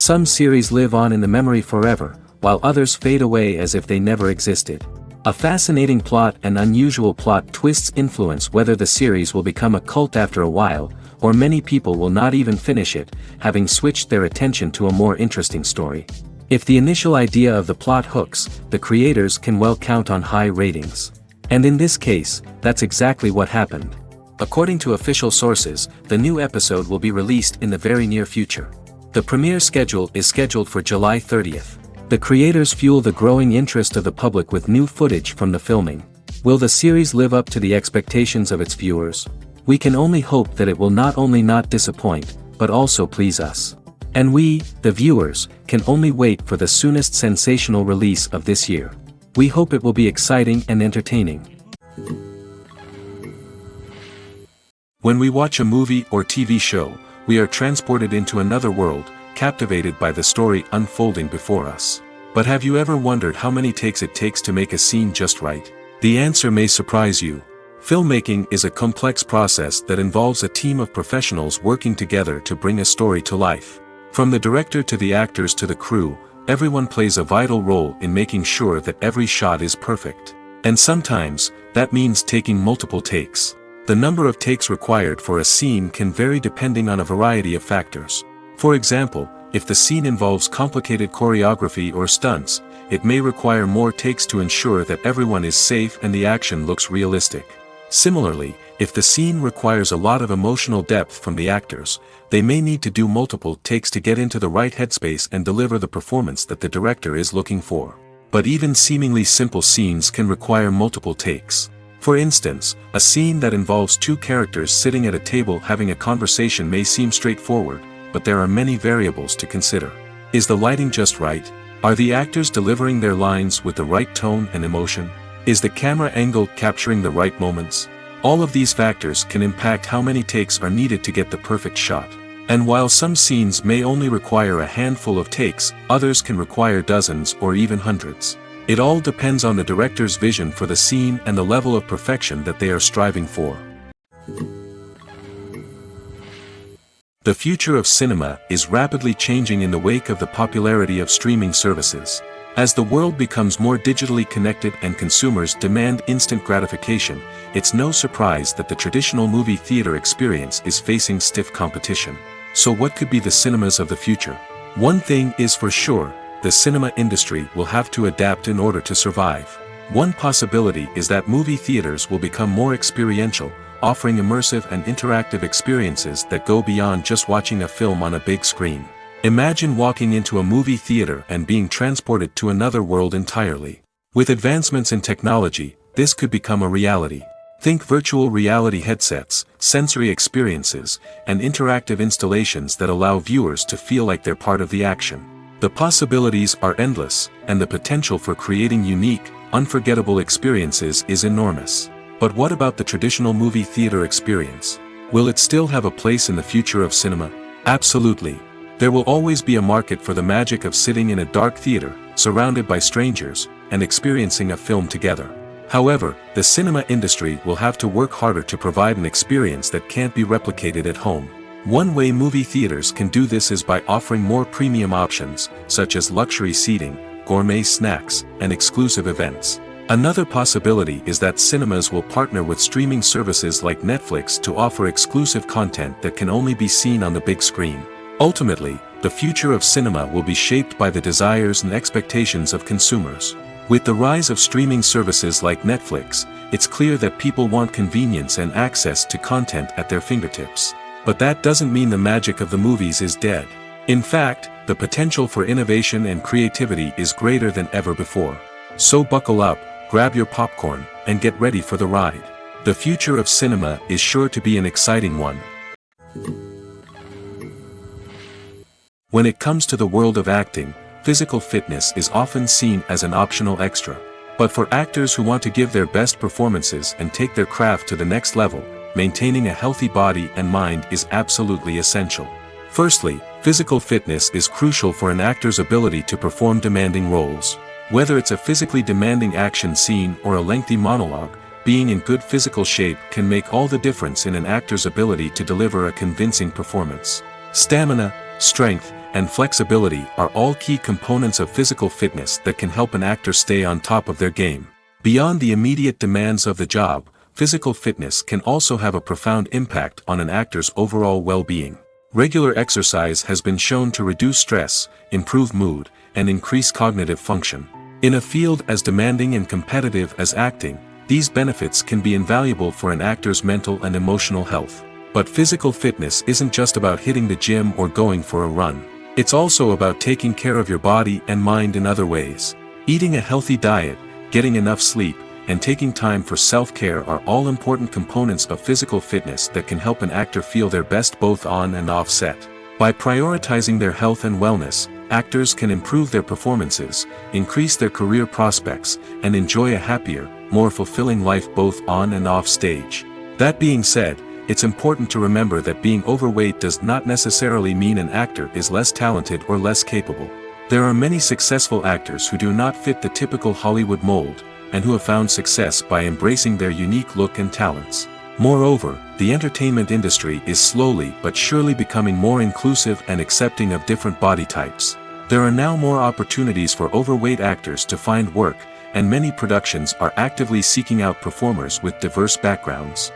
Some series live on in the memory forever, while others fade away as if they never existed. A fascinating plot and unusual plot twists influence whether the series will become a cult after a while, or many people will not even finish it, having switched their attention to a more interesting story. If the initial idea of the plot hooks, the creators can well count on high ratings. And in this case, that's exactly what happened. According to official sources, the new episode will be released in the very near future. The premiere schedule is scheduled for July 30th. The creators fuel the growing interest of the public with new footage from the filming. Will the series live up to the expectations of its viewers? We can only hope that it will not only not disappoint, but also please us. And we, the viewers, can only wait for the soonest sensational release of this year. We hope it will be exciting and entertaining. When we watch a movie or TV show, we are transported into another world, captivated by the story unfolding before us. But have you ever wondered how many takes it takes to make a scene just right? The answer may surprise you. Filmmaking is a complex process that involves a team of professionals working together to bring a story to life. From the director to the actors to the crew, everyone plays a vital role in making sure that every shot is perfect. And sometimes, that means taking multiple takes. The number of takes required for a scene can vary depending on a variety of factors. For example, if the scene involves complicated choreography or stunts, it may require more takes to ensure that everyone is safe and the action looks realistic. Similarly, if the scene requires a lot of emotional depth from the actors, they may need to do multiple takes to get into the right headspace and deliver the performance that the director is looking for. But even seemingly simple scenes can require multiple takes. For instance, a scene that involves two characters sitting at a table having a conversation may seem straightforward, but there are many variables to consider. Is the lighting just right? Are the actors delivering their lines with the right tone and emotion? Is the camera angle capturing the right moments? All of these factors can impact how many takes are needed to get the perfect shot. And while some scenes may only require a handful of takes, others can require dozens or even hundreds. It all depends on the director's vision for the scene and the level of perfection that they are striving for. The future of cinema is rapidly changing in the wake of the popularity of streaming services. As the world becomes more digitally connected and consumers demand instant gratification, it's no surprise that the traditional movie theater experience is facing stiff competition. So what could be the cinemas of the future? One thing is for sure, the cinema industry will have to adapt in order to survive. One possibility is that movie theaters will become more experiential, offering immersive and interactive experiences that go beyond just watching a film on a big screen. Imagine walking into a movie theater and being transported to another world entirely. With advancements in technology, this could become a reality. Think virtual reality headsets, sensory experiences, and interactive installations that allow viewers to feel like they're part of the action. The possibilities are endless, and the potential for creating unique, unforgettable experiences is enormous. But what about the traditional movie theater experience? Will it still have a place in the future of cinema? Absolutely. There will always be a market for the magic of sitting in a dark theater, surrounded by strangers, and experiencing a film together. However, the cinema industry will have to work harder to provide an experience that can't be replicated at home. One way movie theaters can do this is by offering more premium options, such as luxury seating, gourmet snacks, and exclusive events. Another possibility is that cinemas will partner with streaming services like Netflix to offer exclusive content that can only be seen on the big screen. Ultimately, the future of cinema will be shaped by the desires and expectations of consumers. With the rise of streaming services like Netflix, it's clear that people want convenience and access to content at their fingertips. But that doesn't mean the magic of the movies is dead. In fact, the potential for innovation and creativity is greater than ever before. So buckle up, grab your popcorn, and get ready for the ride. The future of cinema is sure to be an exciting one. When it comes to the world of acting, physical fitness is often seen as an optional extra. But for actors who want to give their best performances and take their craft to the next level, maintaining a healthy body and mind is absolutely essential. Firstly, physical fitness is crucial for an actor's ability to perform demanding roles. Whether it's a physically demanding action scene or a lengthy monologue, being in good physical shape can make all the difference in an actor's ability to deliver a convincing performance. Stamina, strength, and flexibility are all key components of physical fitness that can help an actor stay on top of their game. Beyond the immediate demands of the job, physical fitness can also have a profound impact on an actor's overall well-being. Regular exercise has been shown to reduce stress, improve mood, and increase cognitive function. In a field as demanding and competitive as acting, these benefits can be invaluable for an actor's mental and emotional health. But physical fitness isn't just about hitting the gym or going for a run. It's also about taking care of your body and mind in other ways. Eating a healthy diet, getting enough sleep, and taking time for self-care are all important components of physical fitness that can help an actor feel their best both on and off set. By prioritizing their health and wellness, actors can improve their performances, increase their career prospects, and enjoy a happier, more fulfilling life both on and off stage. That being said, it's important to remember that being overweight does not necessarily mean an actor is less talented or less capable. There are many successful actors who do not fit the typical Hollywood mold, and who have found success by embracing their unique look and talents. Moreover, the entertainment industry is slowly but surely becoming more inclusive and accepting of different body types. There are now more opportunities for overweight actors to find work, and many productions are actively seeking out performers with diverse backgrounds.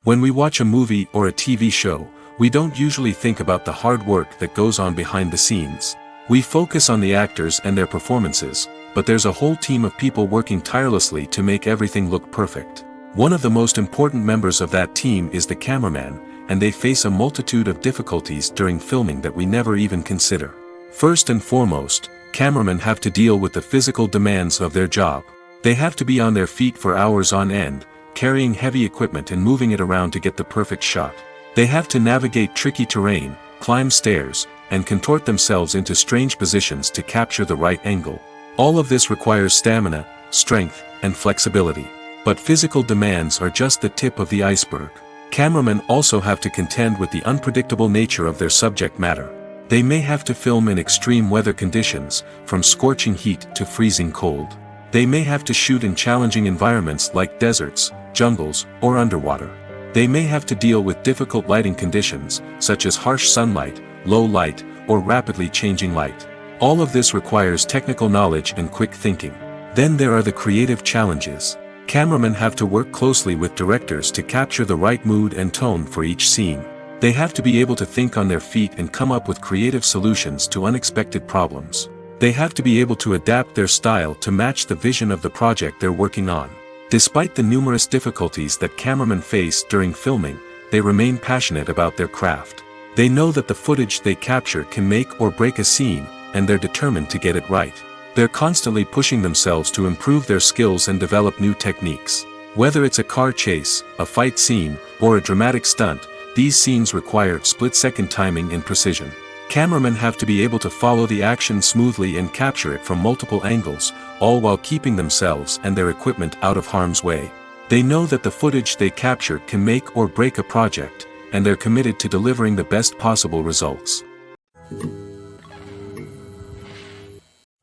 When we watch a movie or a TV show, we don't usually think about the hard work that goes on behind the scenes. We focus on the actors and their performances, but there's a whole team of people working tirelessly to make everything look perfect. One of the most important members of that team is the cameraman, and they face a multitude of difficulties during filming that we never even consider. First and foremost, cameramen have to deal with the physical demands of their job. They have to be on their feet for hours on end, carrying heavy equipment and moving it around to get the perfect shot. They have to navigate tricky terrain, climb stairs, and contort themselves into strange positions to capture the right angle. All of this requires stamina, strength, and flexibility. But physical demands are just the tip of the iceberg. Cameramen also have to contend with the unpredictable nature of their subject matter. They may have to film in extreme weather conditions, from scorching heat to freezing cold. They may have to shoot in challenging environments like deserts, jungles, or underwater. They may have to deal with difficult lighting conditions, such as harsh sunlight, low light, or rapidly changing light. All of this requires technical knowledge and quick thinking. Then there are the creative challenges. Cameramen have to work closely with directors to capture the right mood and tone for each scene. They have to be able to think on their feet and come up with creative solutions to unexpected problems. They have to be able to adapt their style to match the vision of the project they're working on. Despite the numerous difficulties that cameramen face during filming, they remain passionate about their craft. They know that the footage they capture can make or break a scene, and they're determined to get it right. They're constantly pushing themselves to improve their skills and develop new techniques. Whether it's a car chase, a fight scene, or a dramatic stunt, these scenes require split-second timing and precision. Cameramen have to be able to follow the action smoothly and capture it from multiple angles, all while keeping themselves and their equipment out of harm's way. They know that the footage they capture can make or break a project, and they're committed to delivering the best possible results.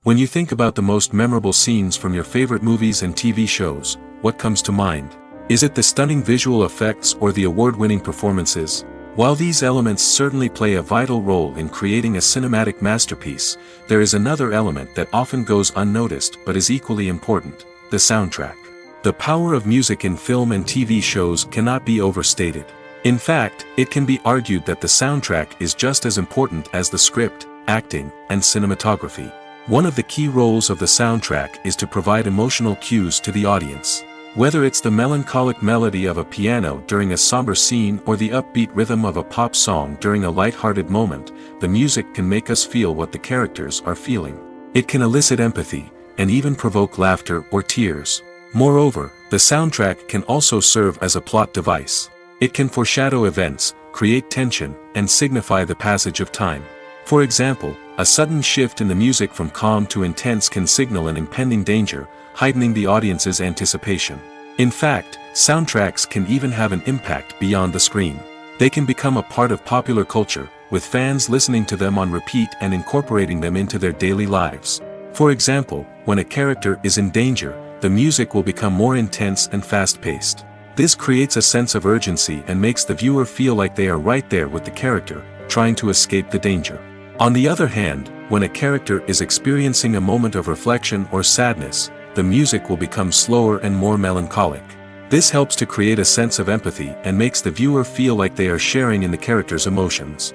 When you think about the most memorable scenes from your favorite movies and TV shows, what comes to mind? Is it the stunning visual effects or the award-winning performances? While these elements certainly play a vital role in creating a cinematic masterpiece, there is another element that often goes unnoticed but is equally important: the soundtrack. The power of music in film and TV shows cannot be overstated. In fact, it can be argued that the soundtrack is just as important as the script, acting, and cinematography. One of the key roles of the soundtrack is to provide emotional cues to the audience. Whether it's the melancholic melody of a piano during a somber scene or the upbeat rhythm of a pop song during a light-hearted moment, the music can make us feel what the characters are feeling. It can elicit empathy, and even provoke laughter or tears. Moreover, the soundtrack can also serve as a plot device. It can foreshadow events, create tension, and signify the passage of time. For example, a sudden shift in the music from calm to intense can signal an impending danger, heightening the audience's anticipation. In fact, soundtracks can even have an impact beyond the screen. They can become a part of popular culture, with fans listening to them on repeat and incorporating them into their daily lives. For example, when a character is in danger, the music will become more intense and fast-paced. This creates a sense of urgency and makes the viewer feel like they are right there with the character, trying to escape the danger. On the other hand, when a character is experiencing a moment of reflection or sadness, the music will become slower and more melancholic. This helps to create a sense of empathy and makes the viewer feel like they are sharing in the character's emotions.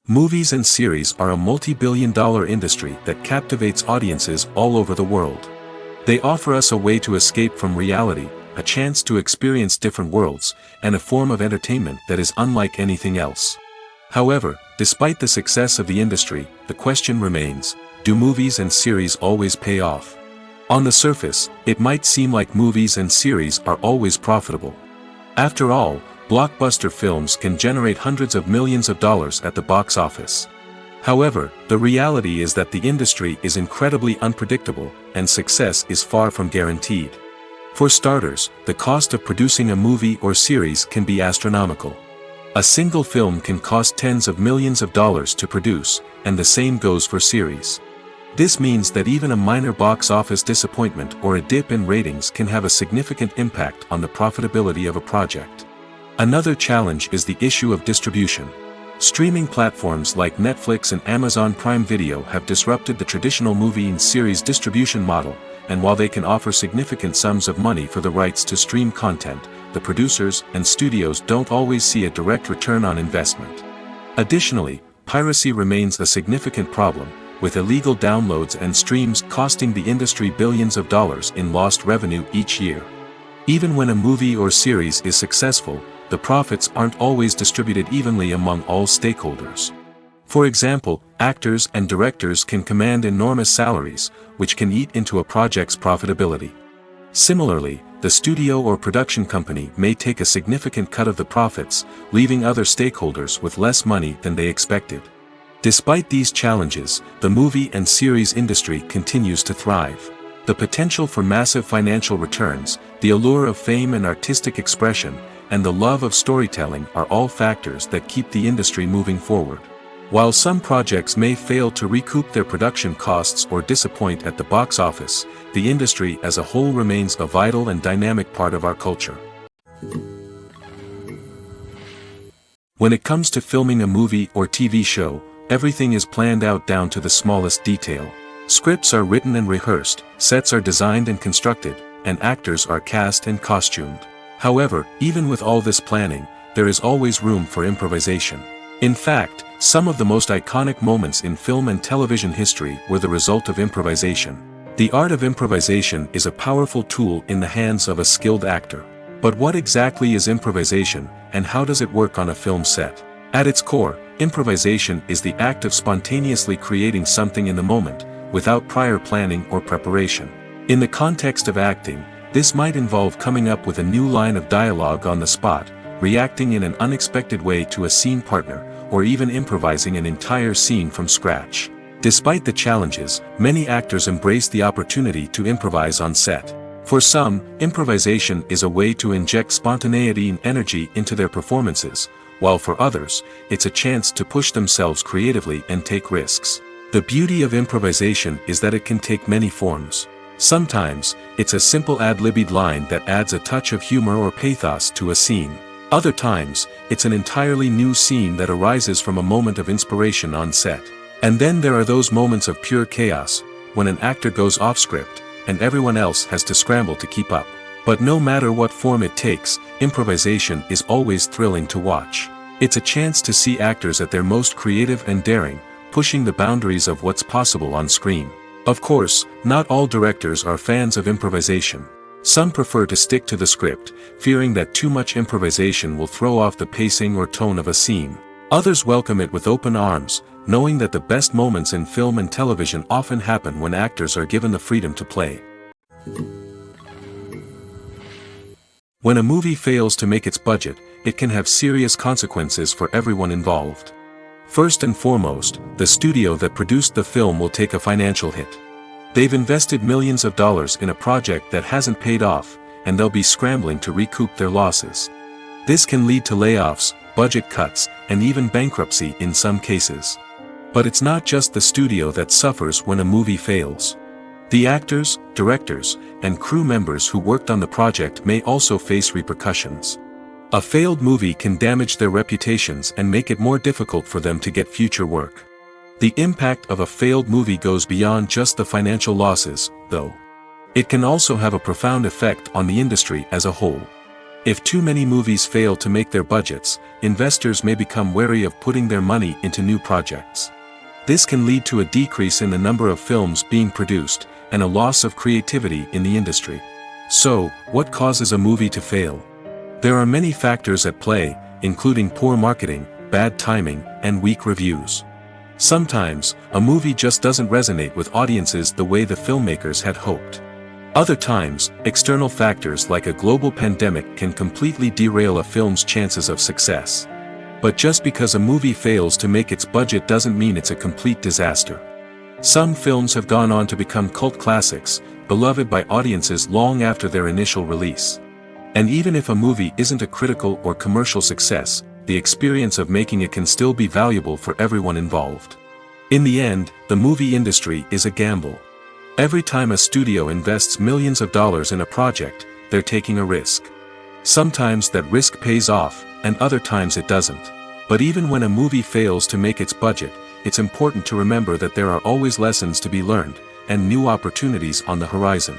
Movies and series are a multi-billion-dollar industry that captivates audiences all over the world. They offer us a way to escape from reality, a chance to experience different worlds, and a form of entertainment that is unlike anything else. However, despite the success of the industry, the question remains, do movies and series always pay off? On the surface, it might seem like movies and series are always profitable. After all, blockbuster films can generate hundreds of millions of dollars at the box office. However, the reality is that the industry is incredibly unpredictable, and success is far from guaranteed. For starters, the cost of producing a movie or series can be astronomical. A single film can cost tens of millions of dollars to produce, and the same goes for series. This means that even a minor box office disappointment or a dip in ratings can have a significant impact on the profitability of a project. Another challenge is the issue of distribution. Streaming platforms like Netflix and Amazon Prime Video have disrupted the traditional movie and series distribution model, and while they can offer significant sums of money for the rights to stream content, the producers and studios don't always see a direct return on investment. Additionally, piracy remains a significant problem, with illegal downloads and streams costing the industry billions of dollars in lost revenue each year. Even when a movie or series is successful, the profits aren't always distributed evenly among all stakeholders. For example, actors and directors can command enormous salaries, which can eat into a project's profitability. Similarly, the studio or production company may take a significant cut of the profits, leaving other stakeholders with less money than they expected. Despite these challenges, the movie and series industry continues to thrive. The potential for massive financial returns, the allure of fame and artistic expression, and the love of storytelling are all factors that keep the industry moving forward. While some projects may fail to recoup their production costs or disappoint at the box office, the industry as a whole remains a vital and dynamic part of our culture. When it comes to filming a movie or TV show, everything is planned out down to the smallest detail. Scripts are written and rehearsed, sets are designed and constructed, and actors are cast and costumed. However, even with all this planning, there is always room for improvisation. In fact, some of the most iconic moments in film and television history were the result of improvisation. The art of improvisation is a powerful tool in the hands of a skilled actor. But what exactly is improvisation, and how does it work on a film set? At its core, improvisation is the act of spontaneously creating something in the moment, without prior planning or preparation. In the context of acting, this might involve coming up with a new line of dialogue on the spot, reacting in an unexpected way to a scene partner, or even improvising an entire scene from scratch. Despite the challenges, many actors embrace the opportunity to improvise on set. For some, improvisation is a way to inject spontaneity and energy into their performances, while for others, it's a chance to push themselves creatively and take risks. The beauty of improvisation is that it can take many forms. Sometimes, it's a simple ad-libbed line that adds a touch of humor or pathos to a scene. Other times, it's an entirely new scene that arises from a moment of inspiration on set. And then there are those moments of pure chaos, when an actor goes off script, and everyone else has to scramble to keep up. But no matter what form it takes, improvisation is always thrilling to watch. It's a chance to see actors at their most creative and daring, pushing the boundaries of what's possible on screen. Of course, not all directors are fans of improvisation. Some prefer to stick to the script, fearing that too much improvisation will throw off the pacing or tone of a scene. Others welcome it with open arms, knowing that the best moments in film and television often happen when actors are given the freedom to play. When a movie fails to make its budget, it can have serious consequences for everyone involved. First and foremost, the studio that produced the film will take a financial hit. They've invested millions of dollars in a project that hasn't paid off, and they'll be scrambling to recoup their losses. This can lead to layoffs, budget cuts, and even bankruptcy in some cases. But it's not just the studio that suffers when a movie fails. The actors, directors, and crew members who worked on the project may also face repercussions. A failed movie can damage their reputations and make it more difficult for them to get future work. The impact of a failed movie goes beyond just the financial losses, though. It can also have a profound effect on the industry as a whole. If too many movies fail to make their budgets, investors may become wary of putting their money into new projects. This can lead to a decrease in the number of films being produced, and a loss of creativity in the industry. So, what causes a movie to fail? There are many factors at play, including poor marketing, bad timing, and weak reviews. Sometimes, a movie just doesn't resonate with audiences the way the filmmakers had hoped. Other times, external factors like a global pandemic can completely derail a film's chances of success. But just because a movie fails to make its budget doesn't mean it's a complete disaster. Some films have gone on to become cult classics, beloved by audiences long after their initial release. And even if a movie isn't a critical or commercial success, the experience of making it can still be valuable for everyone involved. In the end, the movie industry is a gamble. Every time a studio invests millions of dollars in a project, they're taking a risk. Sometimes that risk pays off, and other times it doesn't. But even when a movie fails to make its budget, it's important to remember that there are always lessons to be learned, and new opportunities on the horizon.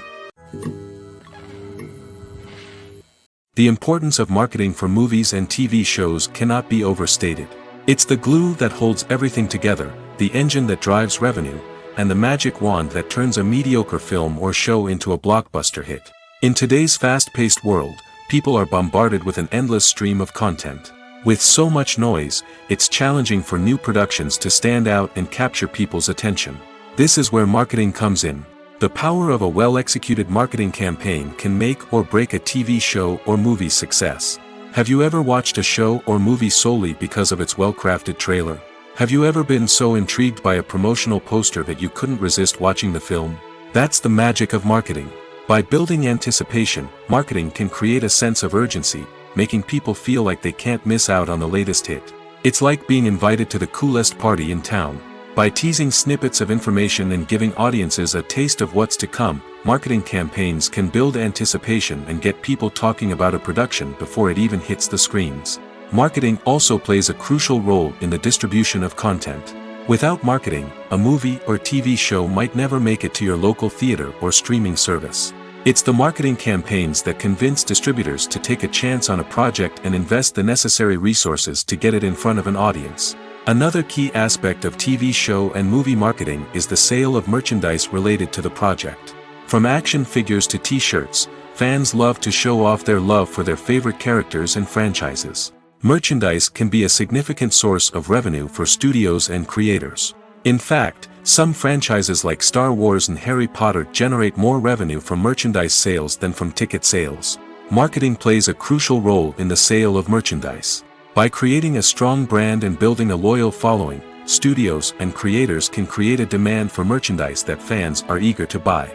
The importance of marketing for movies and TV shows cannot be overstated. It's the glue that holds everything together, the engine that drives revenue, and the magic wand that turns a mediocre film or show into a blockbuster hit. In today's fast-paced world, people are bombarded with an endless stream of content. With so much noise, it's challenging for new productions to stand out and capture people's attention. This is where marketing comes in. The power of a well-executed marketing campaign can make or break a TV show or movie's success. Have you ever watched a show or movie solely because of its well-crafted trailer? Have you ever been so intrigued by a promotional poster that you couldn't resist watching the film? That's the magic of marketing. By building anticipation, marketing can create a sense of urgency, making people feel like they can't miss out on the latest hit. It's like being invited to the coolest party in town. By teasing snippets of information and giving audiences a taste of what's to come, marketing campaigns can build anticipation and get people talking about a production before it even hits the screens. Marketing also plays a crucial role in the distribution of content. Without marketing, a movie or TV show might never make it to your local theater or streaming service. It's the marketing campaigns that convince distributors to take a chance on a project and invest the necessary resources to get it in front of an audience. Another key aspect of TV show and movie marketing is the sale of merchandise related to the project. From action figures to t-shirts, fans love to show off their love for their favorite characters and franchises. Merchandise can be a significant source of revenue for studios and creators. In fact, some franchises like Star Wars and Harry Potter generate more revenue from merchandise sales than from ticket sales. Marketing plays a crucial role in the sale of merchandise. By creating a strong brand and building a loyal following, studios and creators can create a demand for merchandise that fans are eager to buy.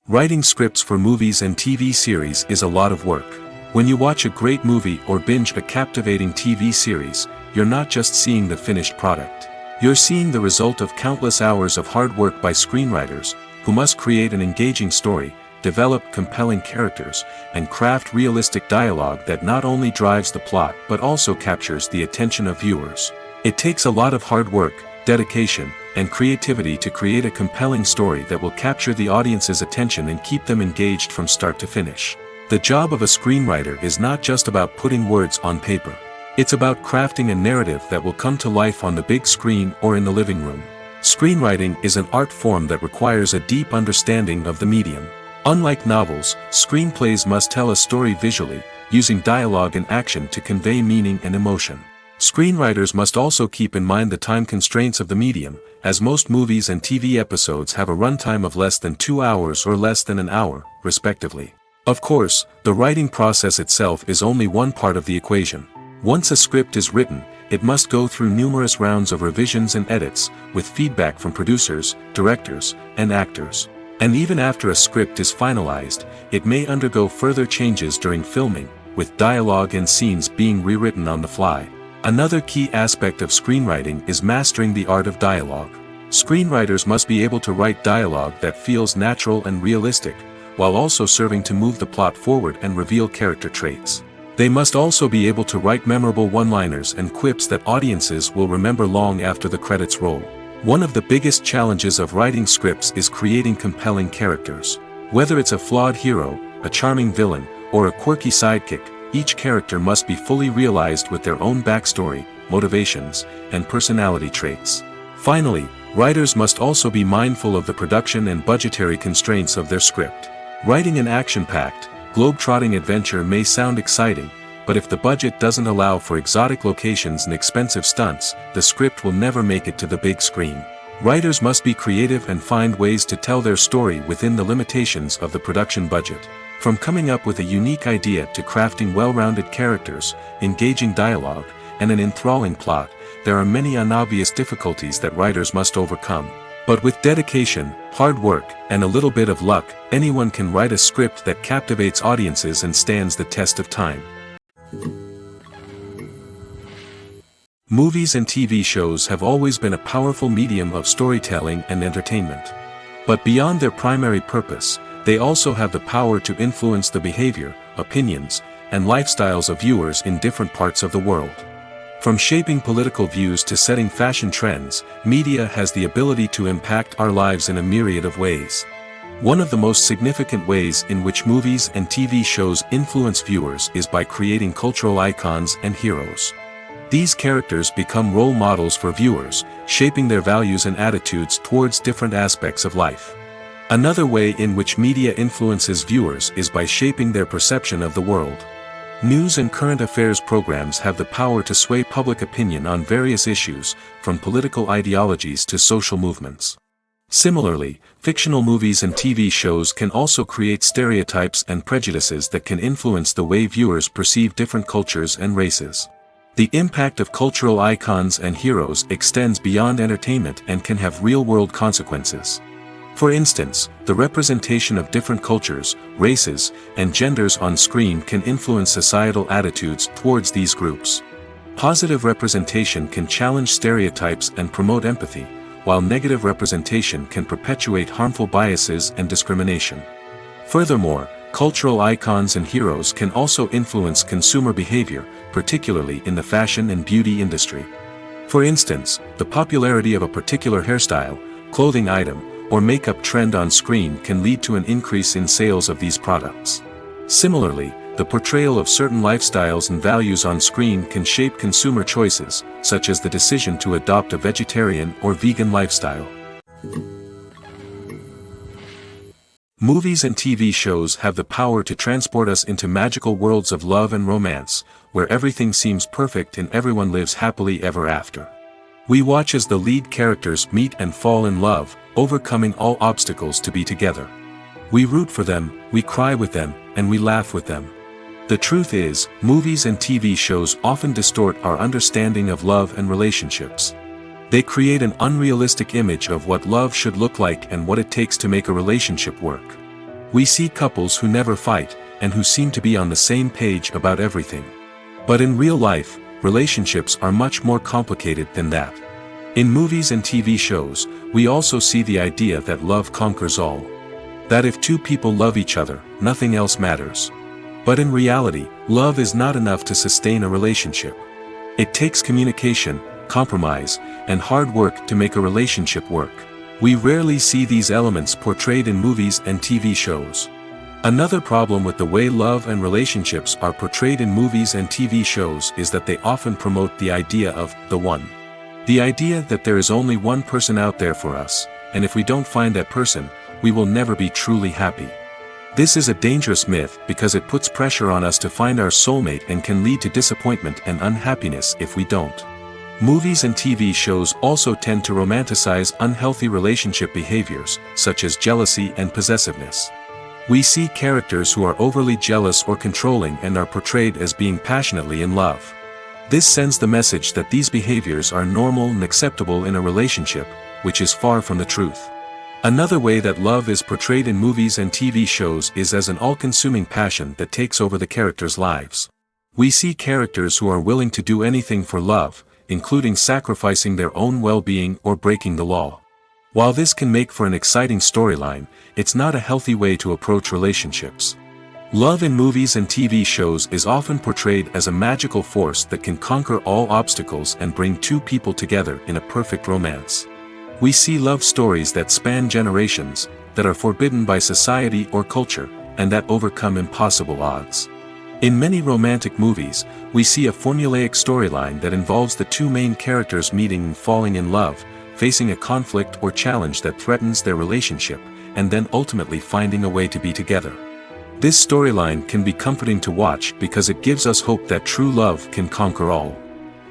Writing scripts for movies and TV series is a lot of work. When you watch a great movie or binge a captivating TV series, you're not just seeing the finished product. You're seeing the result of countless hours of hard work by screenwriters, who must create an engaging story, develop compelling characters, and craft realistic dialogue that not only drives the plot but also captures the attention of viewers. It takes a lot of hard work, dedication, and creativity to create a compelling story that will capture the audience's attention and keep them engaged from start to finish. The job of a screenwriter is not just about putting words on paper. It's about crafting a narrative that will come to life on the big screen or in the living room. Screenwriting is an art form that requires a deep understanding of the medium. Unlike novels, screenplays must tell a story visually, using dialogue and action to convey meaning and emotion. Screenwriters must also keep in mind the time constraints of the medium, as most movies and TV episodes have a runtime of less than 2 hours or less than an hour, respectively. Of course, the writing process itself is only one part of the equation. Once a script is written, it must go through numerous rounds of revisions and edits, with feedback from producers, directors, and actors. And even after a script is finalized, it may undergo further changes during filming, with dialogue and scenes being rewritten on the fly. Another key aspect of screenwriting is mastering the art of dialogue. Screenwriters must be able to write dialogue that feels natural and realistic, while also serving to move the plot forward and reveal character traits. They must also be able to write memorable one-liners and quips that audiences will remember long after the credits roll. One of the biggest challenges of writing scripts is creating compelling characters. Whether it's a flawed hero, a charming villain, or a quirky sidekick, each character must be fully realized with their own backstory, motivations, and personality traits. Finally, writers must also be mindful of the production and budgetary constraints of their script. Writing an action-packed, globe-trotting adventure may sound exciting, but if the budget doesn't allow for exotic locations and expensive stunts, the script will never make it to the big screen. Writers must be creative and find ways to tell their story within the limitations of the production budget. From coming up with a unique idea to crafting well-rounded characters, engaging dialogue, and an enthralling plot, there are many unobvious difficulties that writers must overcome. But with dedication, hard work, and a little bit of luck, anyone can write a script that captivates audiences and stands the test of time. Movies and TV shows have always been a powerful medium of storytelling and entertainment. But beyond their primary purpose, they also have the power to influence the behavior, opinions, and lifestyles of viewers in different parts of the world. From shaping political views to setting fashion trends, media has the ability to impact our lives in a myriad of ways. One of the most significant ways in which movies and TV shows influence viewers is by creating cultural icons and heroes. These characters become role models for viewers, shaping their values and attitudes towards different aspects of life. Another way in which media influences viewers is by shaping their perception of the world. News and current affairs programs have the power to sway public opinion on various issues, from political ideologies to social movements. Similarly, fictional movies and TV shows can also create stereotypes and prejudices that can influence the way viewers perceive different cultures and races. The impact of cultural icons and heroes extends beyond entertainment and can have real-world consequences. For instance, the representation of different cultures, races, and genders on screen can influence societal attitudes towards these groups. Positive representation can challenge stereotypes and promote empathy, while negative representation can perpetuate harmful biases and discrimination. Furthermore, cultural icons and heroes can also influence consumer behavior, particularly in the fashion and beauty industry. For instance, the popularity of a particular hairstyle, clothing item, or makeup trend on screen can lead to an increase in sales of these products. Similarly, the portrayal of certain lifestyles and values on screen can shape consumer choices, such as the decision to adopt a vegetarian or vegan lifestyle. Movies and TV shows have the power to transport us into magical worlds of love and romance, where everything seems perfect and everyone lives happily ever after. We watch as the lead characters meet and fall in love, overcoming all obstacles to be together. We root for them, we cry with them, and we laugh with them. The truth is, movies and TV shows often distort our understanding of love and relationships. They create an unrealistic image of what love should look like and what it takes to make a relationship work. We see couples who never fight, and who seem to be on the same page about everything. But in real life, relationships are much more complicated than that. In movies and TV shows, we also see the idea that love conquers all. That if two people love each other, nothing else matters. But in reality, love is not enough to sustain a relationship. It takes communication, compromise, and hard work to make a relationship work. We rarely see these elements portrayed in movies and TV shows. Another problem with the way love and relationships are portrayed in movies and TV shows is that they often promote the idea of the one. The idea that there is only one person out there for us, and if we don't find that person, we will never be truly happy. This is a dangerous myth because it puts pressure on us to find our soulmate and can lead to disappointment and unhappiness if we don't. Movies and TV shows also tend to romanticize unhealthy relationship behaviors, such as jealousy and possessiveness. We see characters who are overly jealous or controlling and are portrayed as being passionately in love. This sends the message that these behaviors are normal and acceptable in a relationship, which is far from the truth. Another way that love is portrayed in movies and TV shows is as an all-consuming passion that takes over the characters' lives. We see characters who are willing to do anything for love, including sacrificing their own well-being or breaking the law. While this can make for an exciting storyline, it's not a healthy way to approach relationships. Love in movies and TV shows is often portrayed as a magical force that can conquer all obstacles and bring two people together in a perfect romance. We see love stories that span generations, that are forbidden by society or culture, and that overcome impossible odds. In many romantic movies, we see a formulaic storyline that involves the two main characters meeting and falling in love, facing a conflict or challenge that threatens their relationship, and then ultimately finding a way to be together. This storyline can be comforting to watch because it gives us hope that true love can conquer all.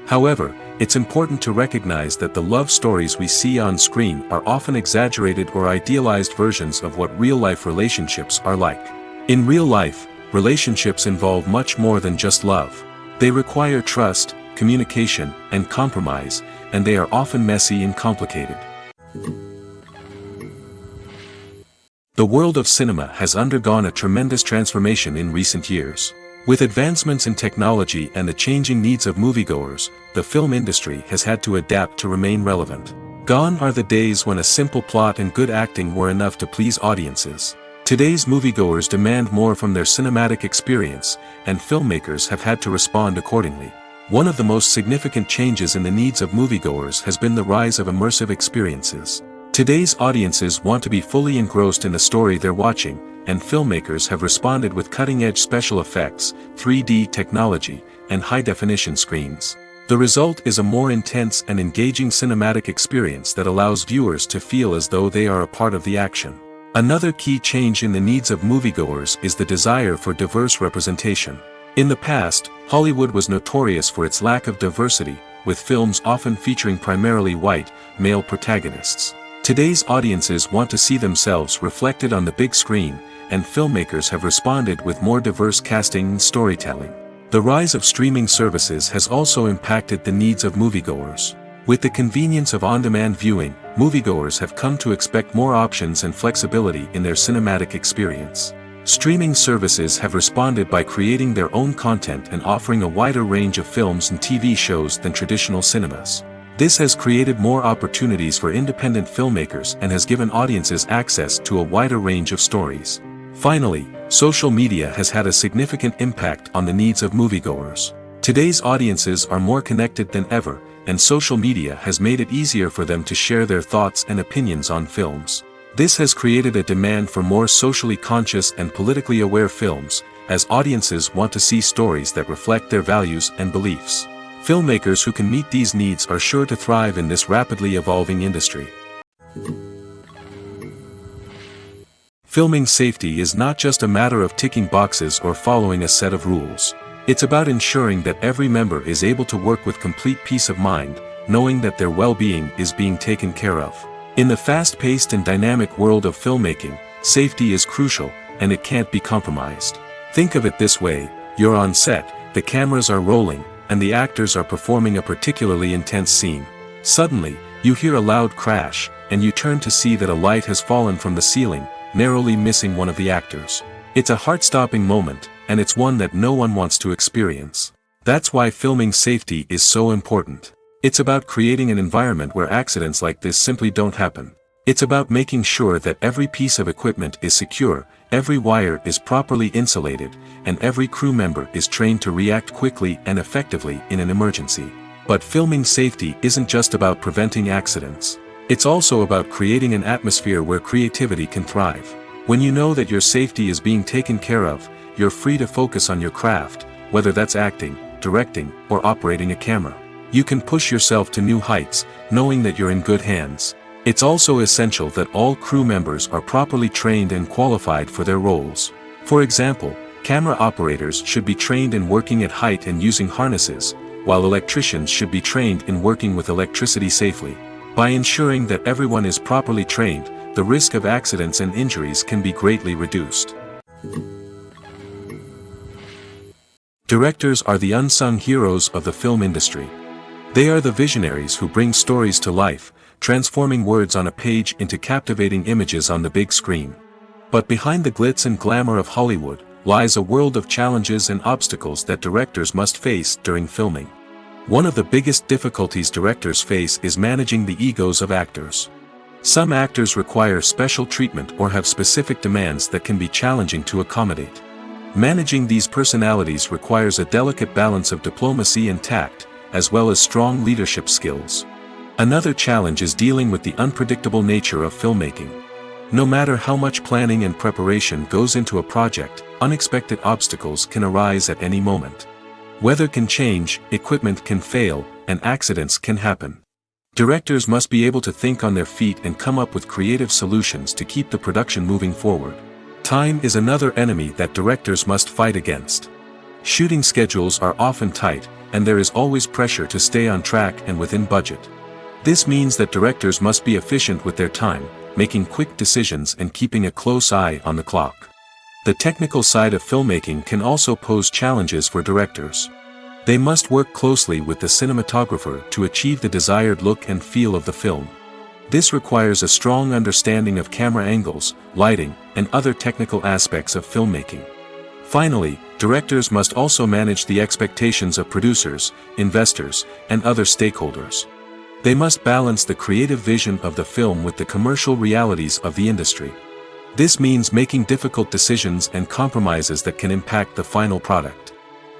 However, it's important to recognize that the love stories we see on screen are often exaggerated or idealized versions of what real-life relationships are like. In real life, relationships involve much more than just love. They require trust, communication, and compromise, and they are often messy and complicated. The world of cinema has undergone a tremendous transformation in recent years. With advancements in technology and the changing needs of moviegoers, the film industry has had to adapt to remain relevant. Gone are the days when a simple plot and good acting were enough to please audiences. Today's moviegoers demand more from their cinematic experience, and filmmakers have had to respond accordingly. One of the most significant changes in the needs of moviegoers has been the rise of immersive experiences. Today's audiences want to be fully engrossed in the story they're watching, and filmmakers have responded with cutting-edge special effects, 3D technology, and high-definition screens. The result is a more intense and engaging cinematic experience that allows viewers to feel as though they are a part of the action. Another key change in the needs of moviegoers is the desire for diverse representation. In the past, Hollywood was notorious for its lack of diversity, with films often featuring primarily white, male protagonists. Today's audiences want to see themselves reflected on the big screen, and filmmakers have responded with more diverse casting and storytelling. The rise of streaming services has also impacted the needs of moviegoers. With the convenience of on-demand viewing, moviegoers have come to expect more options and flexibility in their cinematic experience. Streaming services have responded by creating their own content and offering a wider range of films and TV shows than traditional cinemas. This has created more opportunities for independent filmmakers and has given audiences access to a wider range of stories. Finally, social media has had a significant impact on the needs of moviegoers. Today's audiences are more connected than ever, and social media has made it easier for them to share their thoughts and opinions on films. This has created a demand for more socially conscious and politically aware films, as audiences want to see stories that reflect their values and beliefs. Filmmakers who can meet these needs are sure to thrive in this rapidly evolving industry. Filming safety is not just a matter of ticking boxes or following a set of rules. It's about ensuring that every member is able to work with complete peace of mind, knowing that their well-being is being taken care of. In the fast-paced and dynamic world of filmmaking, safety is crucial, and it can't be compromised. Think of it this way: you're on set, the cameras are rolling, and the actors are performing a particularly intense scene. Suddenly, you hear a loud crash, and you turn to see that a light has fallen from the ceiling, narrowly missing one of the actors. It's a heart-stopping moment, and it's one that no one wants to experience. That's why filming safety is so important. It's about creating an environment where accidents like this simply don't happen. It's about making sure that every piece of equipment is secure, every wire is properly insulated, and every crew member is trained to react quickly and effectively in an emergency. But filming safety isn't just about preventing accidents. It's also about creating an atmosphere where creativity can thrive. When you know that your safety is being taken care of, you're free to focus on your craft, whether that's acting, directing, or operating a camera. You can push yourself to new heights, knowing that you're in good hands. It's also essential that all crew members are properly trained and qualified for their roles. For example, camera operators should be trained in working at height and using harnesses, while electricians should be trained in working with electricity safely. By ensuring that everyone is properly trained, the risk of accidents and injuries can be greatly reduced. Directors are the unsung heroes of the film industry. They are the visionaries who bring stories to life, transforming words on a page into captivating images on the big screen. But behind the glitz and glamour of Hollywood lies a world of challenges and obstacles that directors must face during filming. One of the biggest difficulties directors face is managing the egos of actors. Some actors require special treatment or have specific demands that can be challenging to accommodate. Managing these personalities requires a delicate balance of diplomacy and tact, as well as strong leadership skills. Another challenge is dealing with the unpredictable nature of filmmaking. No matter how much planning and preparation goes into a project, unexpected obstacles can arise at any moment. Weather can change, equipment can fail, and accidents can happen. Directors must be able to think on their feet and come up with creative solutions to keep the production moving forward. Time is another enemy that directors must fight against. Shooting schedules are often tight, and there is always pressure to stay on track and within budget. This means that directors must be efficient with their time, making quick decisions and keeping a close eye on the clock. The technical side of filmmaking can also pose challenges for directors. They must work closely with the cinematographer to achieve the desired look and feel of the film. This requires a strong understanding of camera angles, lighting, and other technical aspects of filmmaking. Finally, directors must also manage the expectations of producers, investors, and other stakeholders. They must balance the creative vision of the film with the commercial realities of the industry. This means making difficult decisions and compromises that can impact the final product.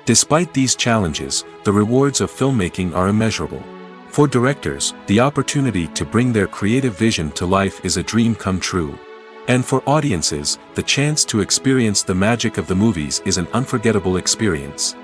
Despite these challenges, the rewards of filmmaking are immeasurable. For directors, the opportunity to bring their creative vision to life is a dream come true. And for audiences, the chance to experience the magic of the movies is an unforgettable experience.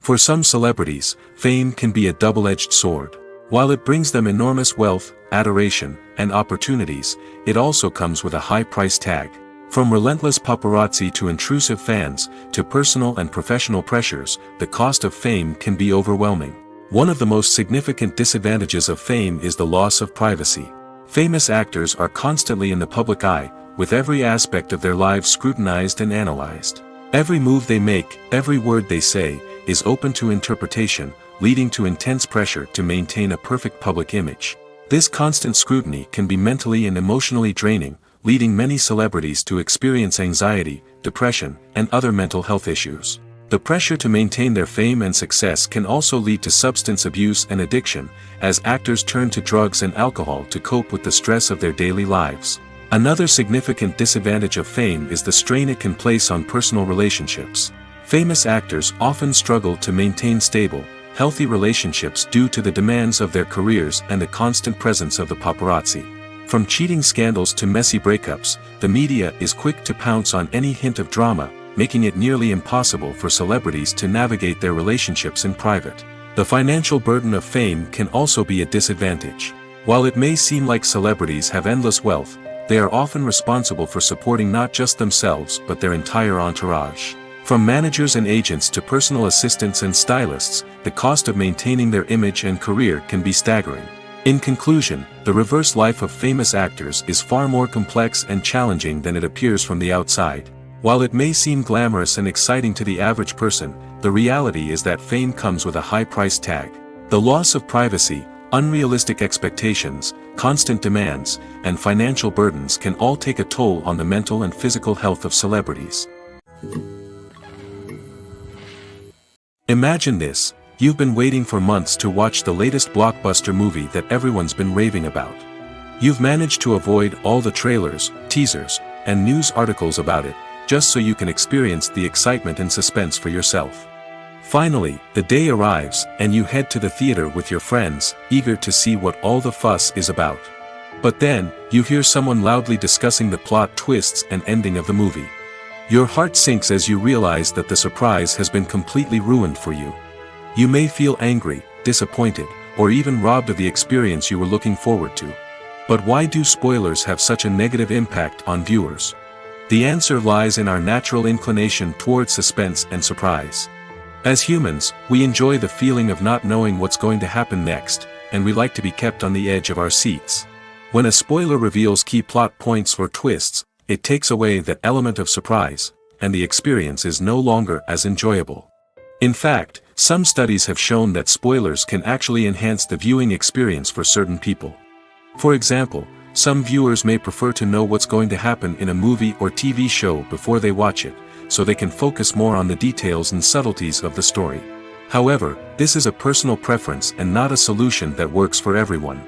For some celebrities, fame can be a double-edged sword. While it brings them enormous wealth, adoration, and opportunities, it also comes with a high price tag. From relentless paparazzi to intrusive fans, to personal and professional pressures, the cost of fame can be overwhelming. One of the most significant disadvantages of fame is the loss of privacy. Famous actors are constantly in the public eye, with every aspect of their lives scrutinized and analyzed. Every move they make, every word they say, is open to interpretation, leading to intense pressure to maintain a perfect public image. This constant scrutiny can be mentally and emotionally draining, leading many celebrities to experience anxiety, depression, and other mental health issues. The pressure to maintain their fame and success can also lead to substance abuse and addiction, as actors turn to drugs and alcohol to cope with the stress of their daily lives. Another significant disadvantage of fame is the strain it can place on personal relationships. Famous actors often struggle to maintain stable, healthy relationships due to the demands of their careers and the constant presence of the paparazzi. From cheating scandals to messy breakups, the media is quick to pounce on any hint of drama, making it nearly impossible for celebrities to navigate their relationships in private. The financial burden of fame can also be a disadvantage. While it may seem like celebrities have endless wealth, they are often responsible for supporting not just themselves but their entire entourage. From managers and agents to personal assistants and stylists, the cost of maintaining their image and career can be staggering. In conclusion, the reverse life of famous actors is far more complex and challenging than it appears from the outside. While it may seem glamorous and exciting to the average person, the reality is that fame comes with a high price tag. The loss of privacy, unrealistic expectations, constant demands, and financial burdens can all take a toll on the mental and physical health of celebrities. Imagine this. You've been waiting for months to watch the latest blockbuster movie that everyone's been raving about. You've managed to avoid all the trailers, teasers, and news articles about it, just so you can experience the excitement and suspense for yourself. Finally, the day arrives, and you head to the theater with your friends, eager to see what all the fuss is about. But then, you hear someone loudly discussing the plot twists and ending of the movie. Your heart sinks as you realize that the surprise has been completely ruined for you. You may feel angry, disappointed, or even robbed of the experience you were looking forward to. But why do spoilers have such a negative impact on viewers? The answer lies in our natural inclination toward suspense and surprise. As humans, we enjoy the feeling of not knowing what's going to happen next, and we like to be kept on the edge of our seats. When a spoiler reveals key plot points or twists, it takes away that element of surprise, and the experience is no longer as enjoyable. In fact, some studies have shown that spoilers can actually enhance the viewing experience for certain people. For example, some viewers may prefer to know what's going to happen in a movie or TV show before they watch it, so they can focus more on the details and subtleties of the story. However, this is a personal preference and not a solution that works for everyone.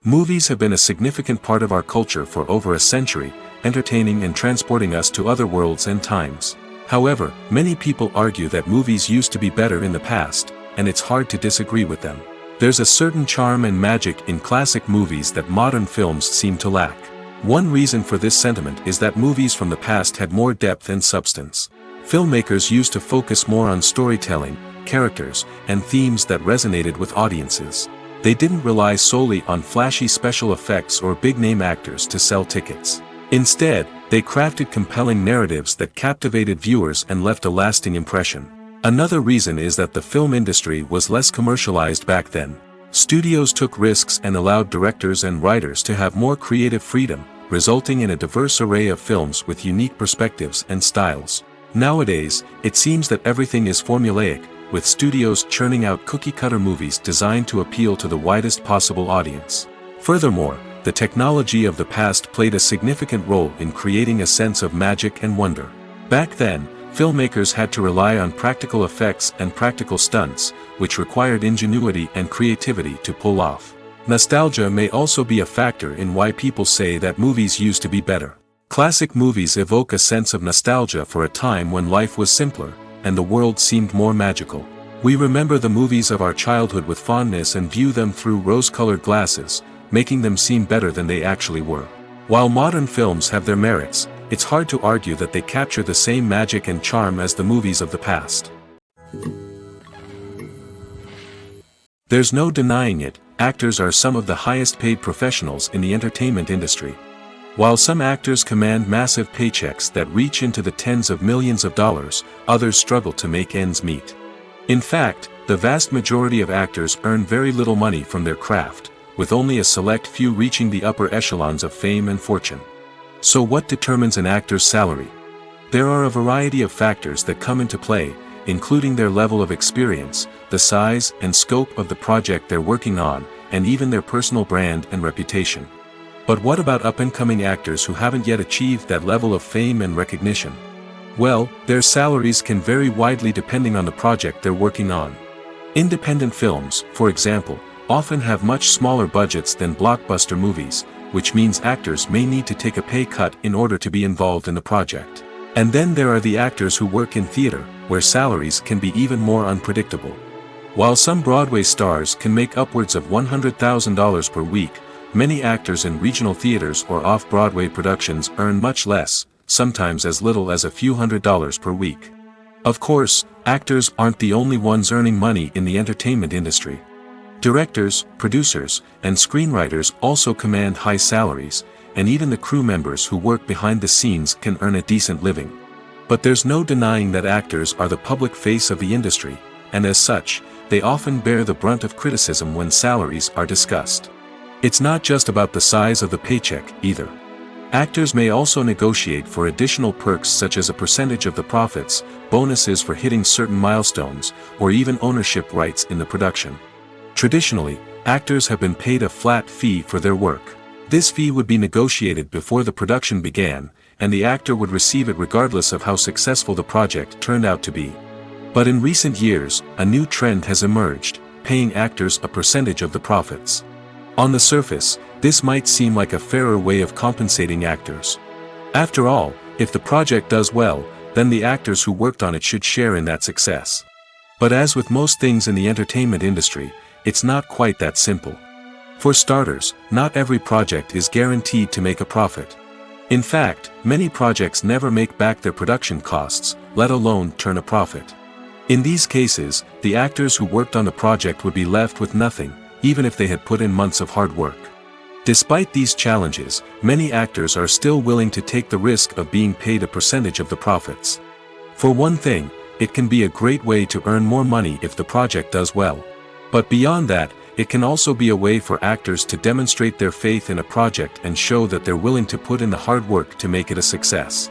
Movies have been a significant part of our culture for over a century, entertaining and transporting us to other worlds and times. However, many people argue that movies used to be better in the past, and it's hard to disagree with them. There's a certain charm and magic in classic movies that modern films seem to lack. One reason for this sentiment is that movies from the past had more depth and substance. Filmmakers used to focus more on storytelling, characters, and themes that resonated with audiences. They didn't rely solely on flashy special effects or big-name actors to sell tickets. Instead, they crafted compelling narratives that captivated viewers and left a lasting impression. Another reason is that the film industry was less commercialized back then. Studios took risks and allowed directors and writers to have more creative freedom, resulting in a diverse array of films with unique perspectives and styles. Nowadays, it seems that everything is formulaic, with studios churning out cookie-cutter movies designed to appeal to the widest possible audience. Furthermore, the technology of the past played a significant role in creating a sense of magic and wonder. Back then, filmmakers had to rely on practical effects and practical stunts, which required ingenuity and creativity to pull off. Nostalgia may also be a factor in why people say that movies used to be better. Classic movies evoke a sense of nostalgia for a time when life was simpler, and the world seemed more magical. We remember the movies of our childhood with fondness and view them through rose-colored glasses, making them seem better than they actually were. While modern films have their merits, it's hard to argue that they capture the same magic and charm as the movies of the past. There's no denying it, actors are some of the highest-paid professionals in the entertainment industry. While some actors command massive paychecks that reach into the tens of millions of dollars, others struggle to make ends meet. In fact, the vast majority of actors earn very little money from their craft, with only a select few reaching the upper echelons of fame and fortune. So what determines an actor's salary? There are a variety of factors that come into play, including their level of experience, the size and scope of the project they're working on, and even their personal brand and reputation. But what about up-and-coming actors who haven't yet achieved that level of fame and recognition? Well, their salaries can vary widely depending on the project they're working on. Independent films, for example, often have much smaller budgets than blockbuster movies, which means actors may need to take a pay cut in order to be involved in the project. And then there are the actors who work in theater, where salaries can be even more unpredictable. While some Broadway stars can make upwards of $100,000 per week, many actors in regional theaters or off-Broadway productions earn much less, sometimes as little as a few $100s per week. Of course, actors aren't the only ones earning money in the entertainment industry. Directors, producers, and screenwriters also command high salaries, and even the crew members who work behind the scenes can earn a decent living. But there's no denying that actors are the public face of the industry, and as such, they often bear the brunt of criticism when salaries are discussed. It's not just about the size of the paycheck, either. Actors may also negotiate for additional perks such as a percentage of the profits, bonuses for hitting certain milestones, or even ownership rights in the production. Traditionally, actors have been paid a flat fee for their work. This fee would be negotiated before the production began, and the actor would receive it regardless of how successful the project turned out to be. But in recent years, a new trend has emerged, paying actors a percentage of the profits. On the surface, this might seem like a fairer way of compensating actors. After all, if the project does well, then the actors who worked on it should share in that success. But as with most things in the entertainment industry, it's not quite that simple. For starters, not every project is guaranteed to make a profit. In fact, many projects never make back their production costs, let alone turn a profit. In these cases, the actors who worked on the project would be left with nothing, even if they had put in months of hard work. Despite these challenges, many actors are still willing to take the risk of being paid a percentage of the profits. For one thing, it can be a great way to earn more money if the project does well. But beyond that, it can also be a way for actors to demonstrate their faith in a project and show that they're willing to put in the hard work to make it a success.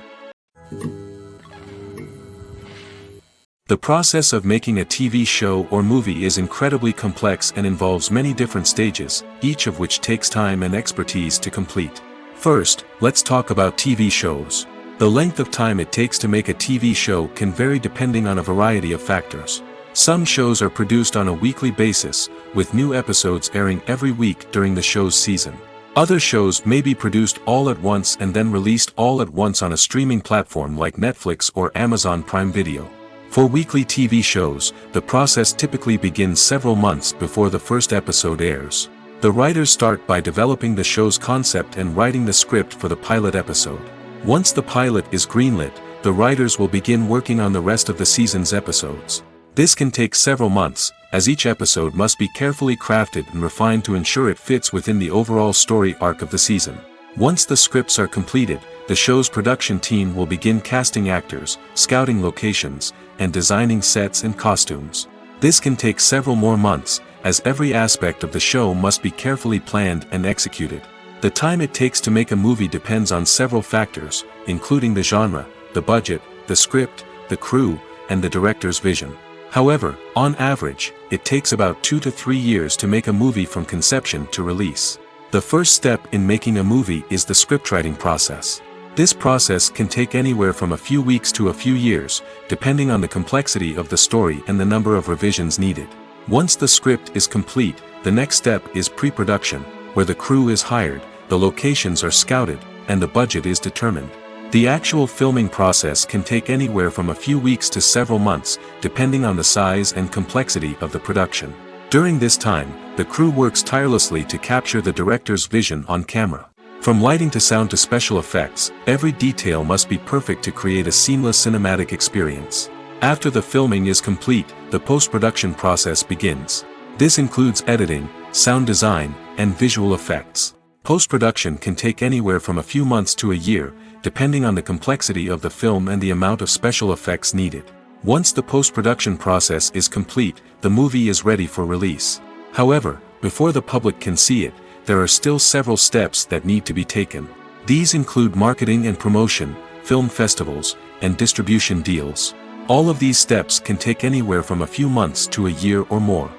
The process of making a TV show or movie is incredibly complex and involves many different stages, each of which takes time and expertise to complete. First, let's talk about TV shows. The length of time it takes to make a TV show can vary depending on a variety of factors. Some shows are produced on a weekly basis, with new episodes airing every week during the show's season. Other shows may be produced all at once and then released all at once on a streaming platform like Netflix or Amazon Prime Video. For weekly TV shows, the process typically begins several months before the first episode airs. The writers start by developing the show's concept and writing the script for the pilot episode. Once the pilot is greenlit, the writers will begin working on the rest of the season's episodes. This can take several months, as each episode must be carefully crafted and refined to ensure it fits within the overall story arc of the season. Once the scripts are completed, the show's production team will begin casting actors, scouting locations, and designing sets and costumes. This can take several more months, as every aspect of the show must be carefully planned and executed. The time it takes to make a movie depends on several factors, including the genre, the budget, the script, the crew, and the director's vision. However, on average, it takes about 2 to 3 years to make a movie from conception to release. The first step in making a movie is the scriptwriting process. This process can take anywhere from a few weeks to a few years, depending on the complexity of the story and the number of revisions needed. Once the script is complete, the next step is pre-production, where the crew is hired, the locations are scouted, and the budget is determined. The actual filming process can take anywhere from a few weeks to several months, depending on the size and complexity of the production. During this time, the crew works tirelessly to capture the director's vision on camera. From lighting to sound to special effects, every detail must be perfect to create a seamless cinematic experience. After the filming is complete, the post-production process begins. This includes editing, sound design, and visual effects. Post-production can take anywhere from a few months to a year, depending on the complexity of the film and the amount of special effects needed. Once the post-production process is complete, the movie is ready for release. However, before the public can see it, there are still several steps that need to be taken. These include marketing and promotion, film festivals, and distribution deals. All of these steps can take anywhere from a few months to a year or more.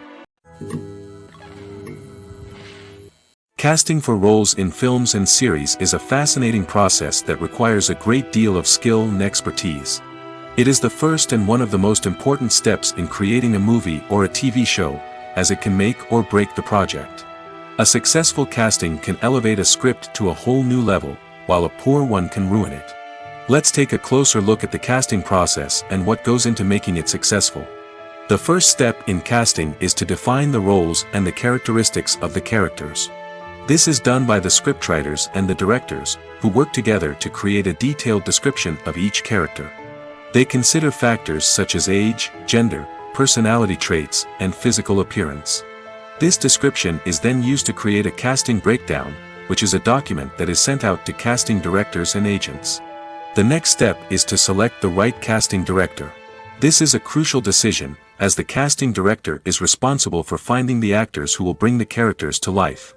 Casting for roles in films and series is a fascinating process that requires a great deal of skill and expertise. It is the first and one of the most important steps in creating a movie or a TV show, as it can make or break the project. A successful casting can elevate a script to a whole new level, while a poor one can ruin it. Let's take a closer look at the casting process and what goes into making it successful. The first step in casting is to define the roles and the characteristics of the characters. This is done by the scriptwriters and the directors, who work together to create a detailed description of each character. They consider factors such as age, gender, personality traits, and physical appearance. This description is then used to create a casting breakdown, which is a document that is sent out to casting directors and agents. The next step is to select the right casting director. This is a crucial decision, as the casting director is responsible for finding the actors who will bring the characters to life.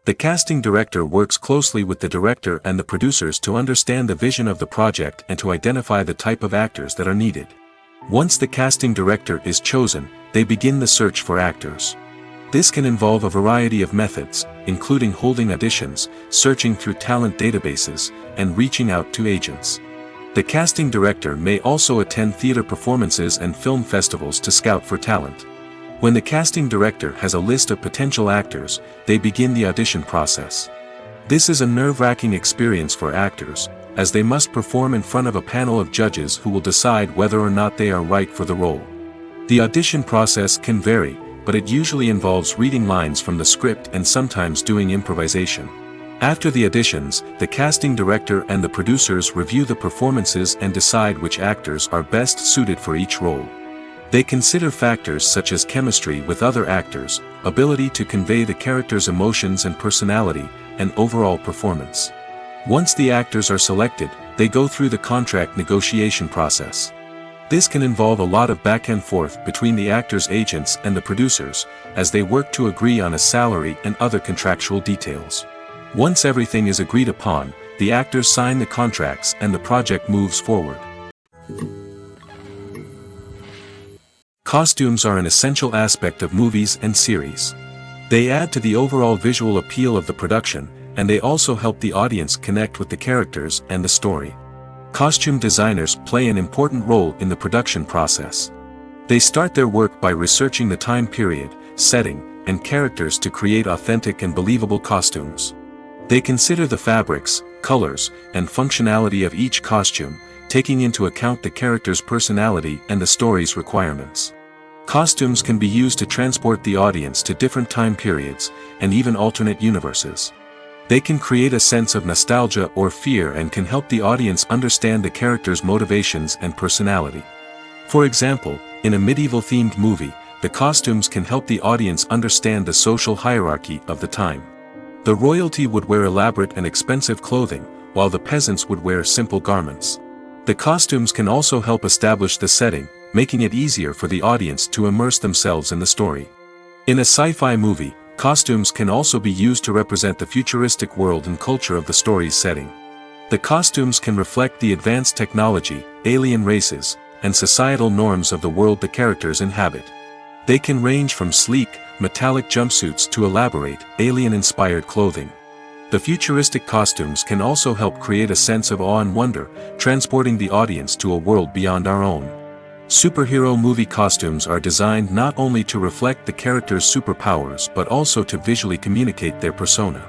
The casting director works closely with the director and the producers to understand the vision of the project and to identify the type of actors that are needed. Once the casting director is chosen, they begin the search for actors. This can involve a variety of methods, including holding auditions, searching through talent databases, and reaching out to agents. The casting director may also attend theater performances and film festivals to scout for talent. When the casting director has a list of potential actors, they begin the audition process. This is a nerve-wracking experience for actors, as they must perform in front of a panel of judges who will decide whether or not they are right for the role. The audition process can vary, but it usually involves reading lines from the script and sometimes doing improvisation. After the auditions, the casting director and the producers review the performances and decide which actors are best suited for each role. They consider factors such as chemistry with other actors, ability to convey the character's emotions and personality, and overall performance. Once the actors are selected, they go through the contract negotiation process. This can involve a lot of back and forth between the actors' agents and the producers, as they work to agree on a salary and other contractual details. Once everything is agreed upon, the actors sign the contracts and the project moves forward. Costumes are an essential aspect of movies and series. They add to the overall visual appeal of the production, and they also help the audience connect with the characters and the story. Costume designers play an important role in the production process. They start their work by researching the time period, setting, and characters to create authentic and believable costumes. They consider the fabrics, colors, and functionality of each costume, taking into account the character's personality and the story's requirements. Costumes can be used to transport the audience to different time periods, and even alternate universes. They can create a sense of nostalgia or fear and can help the audience understand the character's motivations and personality. For example, in a medieval-themed movie, the costumes can help the audience understand the social hierarchy of the time. The royalty would wear elaborate and expensive clothing, while the peasants would wear simple garments. The costumes can also help establish the setting, making it easier for the audience to immerse themselves in the story. In a sci-fi movie, costumes can also be used to represent the futuristic world and culture of the story's setting. The costumes can reflect the advanced technology, alien races, and societal norms of the world the characters inhabit. They can range from sleek, metallic jumpsuits to elaborate, alien-inspired clothing. The futuristic costumes can also help create a sense of awe and wonder, transporting the audience to a world beyond our own. Superhero movie costumes are designed not only to reflect the character's superpowers but also to visually communicate their persona.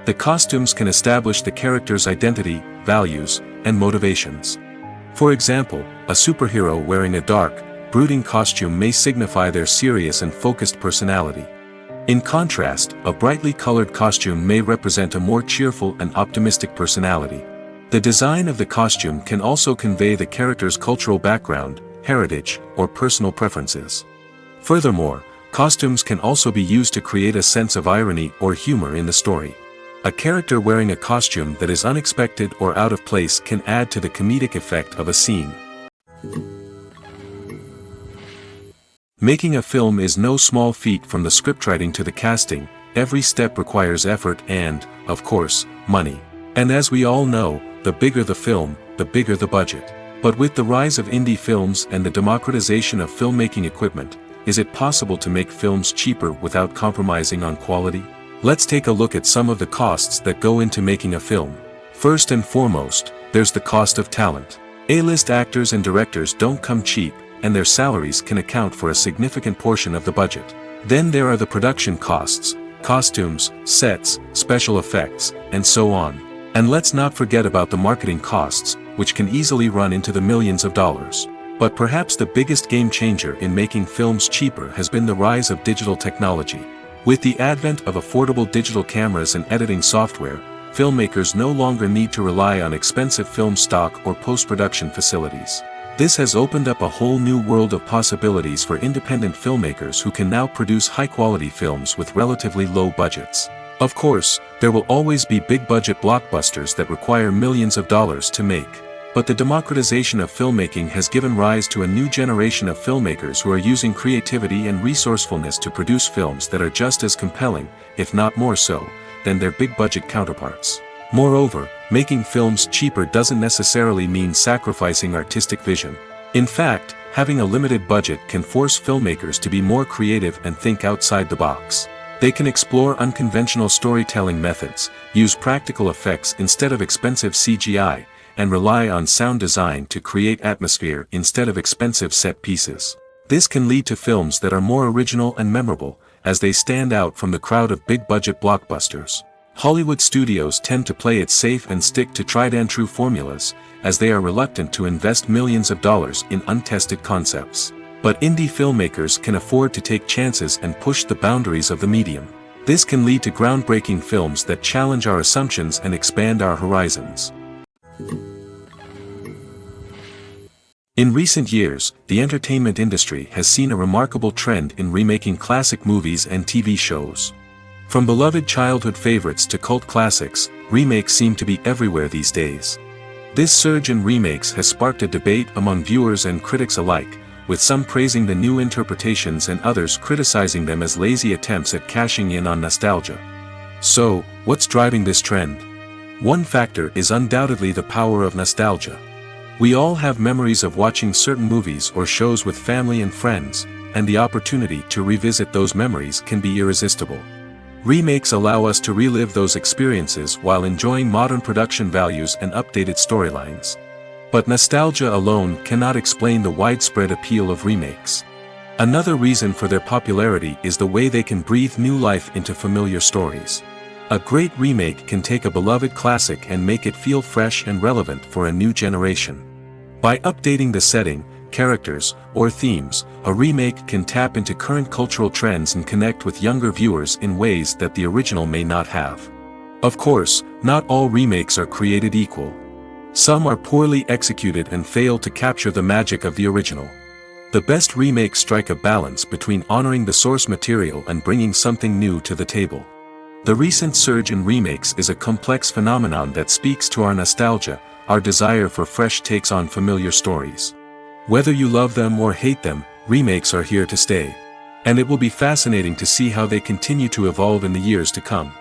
The costumes can establish the character's identity, values, and motivations. For example, a superhero wearing a dark, brooding costume may signify their serious and focused personality. In contrast, a brightly colored costume may represent a more cheerful and optimistic personality. The design of the costume can also convey the character's cultural background, heritage, or personal preferences. Furthermore, costumes can also be used to create a sense of irony or humor in the story. A character wearing a costume that is unexpected or out of place can add to the comedic effect of a scene. Making a film is no small feat. From the scriptwriting to the casting, every step requires effort and, of course, money. And as we all know, the bigger the film, the bigger the budget. But with the rise of indie films and the democratization of filmmaking equipment, is it possible to make films cheaper without compromising on quality? Let's take a look at some of the costs that go into making a film. First and foremost, there's the cost of talent. A-list actors and directors don't come cheap, and their salaries can account for a significant portion of the budget. Then there are the production costs, costumes, sets, special effects, and so on. And let's not forget about the marketing costs, which can easily run into the millions of dollars. But perhaps the biggest game changer in making films cheaper has been the rise of digital technology. With the advent of affordable digital cameras and editing software, filmmakers no longer need to rely on expensive film stock or post-production facilities. This has opened up a whole new world of possibilities for independent filmmakers who can now produce high-quality films with relatively low budgets. Of course, there will always be big-budget blockbusters that require millions of dollars to make. But the democratization of filmmaking has given rise to a new generation of filmmakers who are using creativity and resourcefulness to produce films that are just as compelling, if not more so, than their big-budget counterparts. Moreover, making films cheaper doesn't necessarily mean sacrificing artistic vision. In fact, having a limited budget can force filmmakers to be more creative and think outside the box. They can explore unconventional storytelling methods, use practical effects instead of expensive CGI, and rely on sound design to create atmosphere instead of expensive set pieces. This can lead to films that are more original and memorable, as they stand out from the crowd of big-budget blockbusters. Hollywood studios tend to play it safe and stick to tried-and-true formulas, as they are reluctant to invest millions of dollars in untested concepts. But indie filmmakers can afford to take chances and push the boundaries of the medium. This can lead to groundbreaking films that challenge our assumptions and expand our horizons. In recent years, the entertainment industry has seen a remarkable trend in remaking classic movies and TV shows. From beloved childhood favorites to cult classics, remakes seem to be everywhere these days. This surge in remakes has sparked a debate among viewers and critics alike, with some praising the new interpretations and others criticizing them as lazy attempts at cashing in on nostalgia. So, what's driving this trend? One factor is undoubtedly the power of nostalgia. We all have memories of watching certain movies or shows with family and friends, and the opportunity to revisit those memories can be irresistible. Remakes allow us to relive those experiences while enjoying modern production values and updated storylines. But nostalgia alone cannot explain the widespread appeal of remakes. Another reason for their popularity is the way they can breathe new life into familiar stories. A great remake can take a beloved classic and make it feel fresh and relevant for a new generation. By updating the setting, characters, or themes, a remake can tap into current cultural trends and connect with younger viewers in ways that the original may not have. Of course, not all remakes are created equal. Some are poorly executed and fail to capture the magic of the original. The best remakes strike a balance between honoring the source material and bringing something new to the table. The recent surge in remakes is a complex phenomenon that speaks to our nostalgia, our desire for fresh takes on familiar stories. Whether you love them or hate them, remakes are here to stay. And it will be fascinating to see how they continue to evolve in the years to come.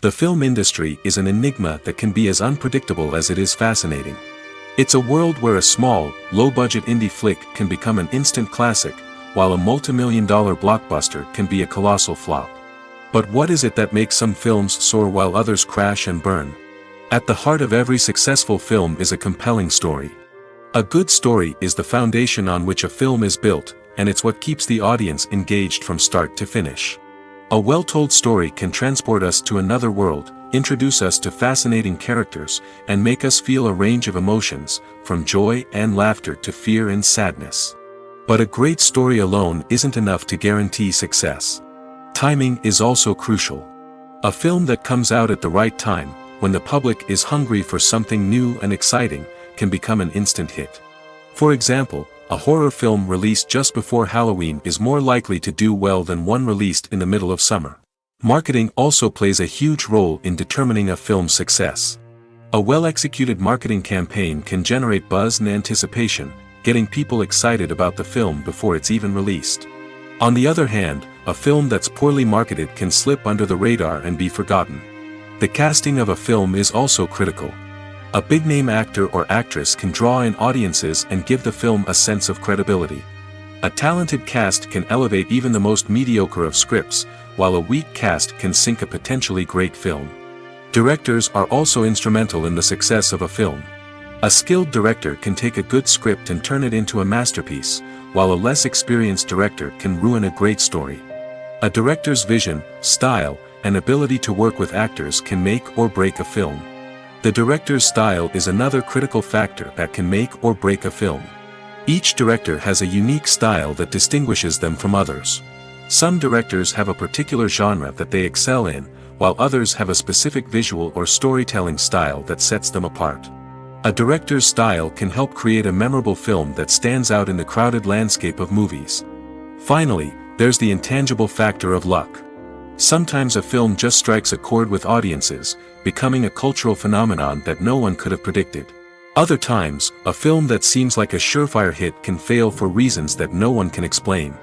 The film industry is an enigma that can be as unpredictable as it is fascinating. It's a world where a small, low-budget indie flick can become an instant classic, while a multi-million-dollar blockbuster can be a colossal flop. But what is it that makes some films soar while others crash and burn? At the heart of every successful film is a compelling story. A good story is the foundation on which a film is built, and it's what keeps the audience engaged from start to finish. A well-told story can transport us to another world, introduce us to fascinating characters, and make us feel a range of emotions, from joy and laughter to fear and sadness. But a great story alone isn't enough to guarantee success. Timing is also crucial. A film that comes out at the right time, when the public is hungry for something new and exciting, can become an instant hit. For example, a horror film released just before Halloween is more likely to do well than one released in the middle of summer. Marketing also plays a huge role in determining a film's success. A well-executed marketing campaign can generate buzz and anticipation, getting people excited about the film before it's even released. On the other hand, a film that's poorly marketed can slip under the radar and be forgotten. The casting of a film is also critical. A big-name actor or actress can draw in audiences and give the film a sense of credibility. A talented cast can elevate even the most mediocre of scripts, while a weak cast can sink a potentially great film. Directors are also instrumental in the success of a film. A skilled director can take a good script and turn it into a masterpiece, while a less experienced director can ruin a great story. A director's vision, style, and ability to work with actors can make or break a film. The director's style is another critical factor that can make or break a film. Each director has a unique style that distinguishes them from others. Some directors have a particular genre that they excel in, while others have a specific visual or storytelling style that sets them apart. A director's style can help create a memorable film that stands out in the crowded landscape of movies. Finally, there's the intangible factor of luck. Sometimes a film just strikes a chord with audiences, becoming a cultural phenomenon that no one could have predicted. Other times, a film that seems like a surefire hit can fail for reasons that no one can explain.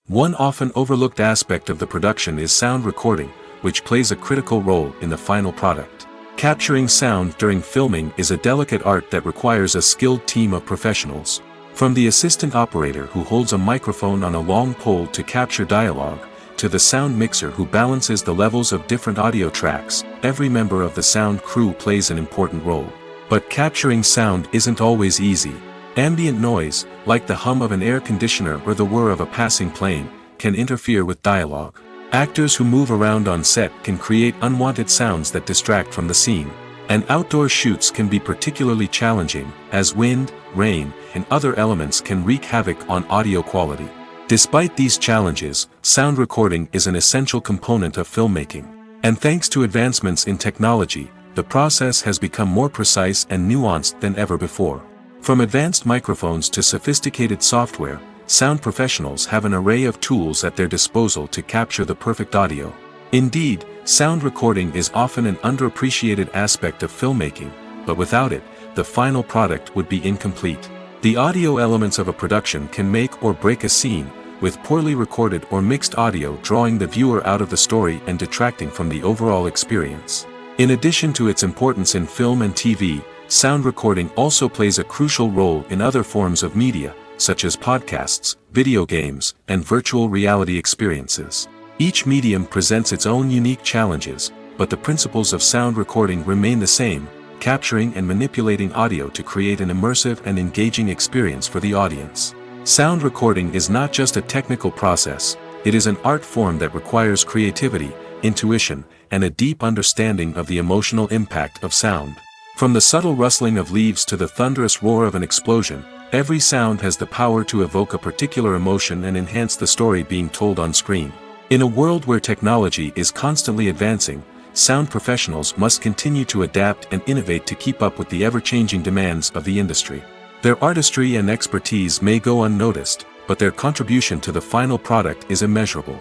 One often overlooked aspect of the production is sound recording, which plays a critical role in the final product. Capturing sound during filming is a delicate art that requires a skilled team of professionals. From the assistant operator who holds a microphone on a long pole to capture dialogue, to the sound mixer who balances the levels of different audio tracks, every member of the sound crew plays an important role. But capturing sound isn't always easy. Ambient noise, like the hum of an air conditioner or the whir of a passing plane, can interfere with dialogue. Actors who move around on set can create unwanted sounds that distract from the scene. And outdoor shoots can be particularly challenging, as wind, rain, and other elements can wreak havoc on audio quality. Despite these challenges, sound recording is an essential component of filmmaking. And thanks to advancements in technology, the process has become more precise and nuanced than ever before. From advanced microphones to sophisticated software, sound professionals have an array of tools at their disposal to capture the perfect audio. Indeed, sound recording is often an underappreciated aspect of filmmaking, but without it, the final product would be incomplete. The audio elements of a production can make or break a scene, with poorly recorded or mixed audio drawing the viewer out of the story and detracting from the overall experience. In addition to its importance in film and TV, sound recording also plays a crucial role in other forms of media, such as podcasts, video games, and virtual reality experiences. Each medium presents its own unique challenges, but the principles of sound recording remain the same, capturing and manipulating audio to create an immersive and engaging experience for the audience. Sound recording is not just a technical process, it is an art form that requires creativity, intuition, and a deep understanding of the emotional impact of sound. From the subtle rustling of leaves to the thunderous roar of an explosion, every sound has the power to evoke a particular emotion and enhance the story being told on screen. In a world where technology is constantly advancing, sound professionals must continue to adapt and innovate to keep up with the ever-changing demands of the industry. Their artistry and expertise may go unnoticed, but their contribution to the final product is immeasurable.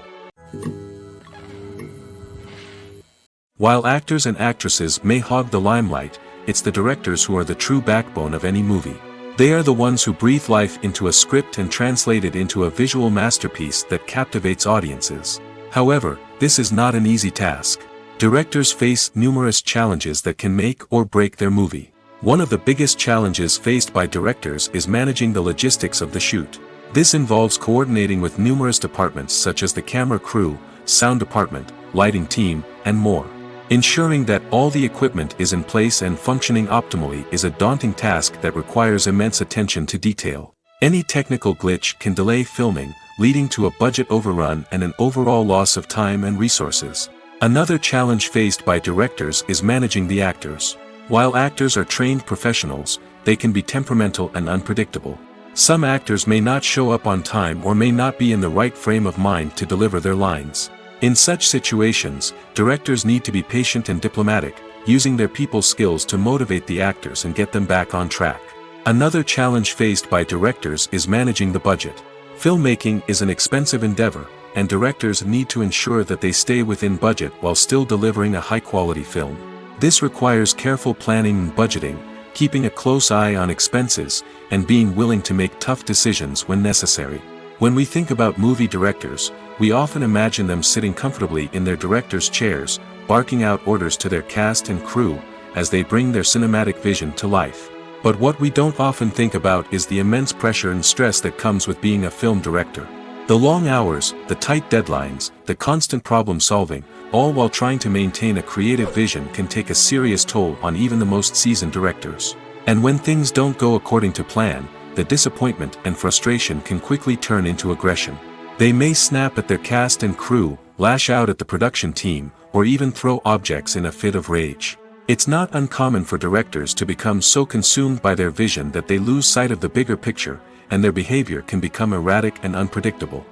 While actors and actresses may hog the limelight, it's the directors who are the true backbone of any movie. They are the ones who breathe life into a script and translate it into a visual masterpiece that captivates audiences. However, this is not an easy task. Directors face numerous challenges that can make or break their movie. One of the biggest challenges faced by directors is managing the logistics of the shoot. This involves coordinating with numerous departments such as the camera crew, sound department, lighting team, and more. Ensuring that all the equipment is in place and functioning optimally is a daunting task that requires immense attention to detail. Any technical glitch can delay filming, leading to a budget overrun and an overall loss of time and resources. Another challenge faced by directors is managing the actors. While actors are trained professionals, they can be temperamental and unpredictable. Some actors may not show up on time or may not be in the right frame of mind to deliver their lines. In such situations, directors need to be patient and diplomatic, using their people skills to motivate the actors and get them back on track. Another challenge faced by directors is managing the budget. Filmmaking is an expensive endeavor, and directors need to ensure that they stay within budget while still delivering a high-quality film. This requires careful planning and budgeting, keeping a close eye on expenses, and being willing to make tough decisions when necessary. When we think about movie directors, we often imagine them sitting comfortably in their director's chairs, barking out orders to their cast and crew, as they bring their cinematic vision to life. But what we don't often think about is the immense pressure and stress that comes with being a film director. The long hours, the tight deadlines, the constant problem-solving, all while trying to maintain a creative vision can take a serious toll on even the most seasoned directors. And when things don't go according to plan, the disappointment and frustration can quickly turn into aggression. They may snap at their cast and crew, lash out at the production team, or even throw objects in a fit of rage. It's not uncommon for directors to become so consumed by their vision that they lose sight of the bigger picture, and their behavior can become erratic and unpredictable.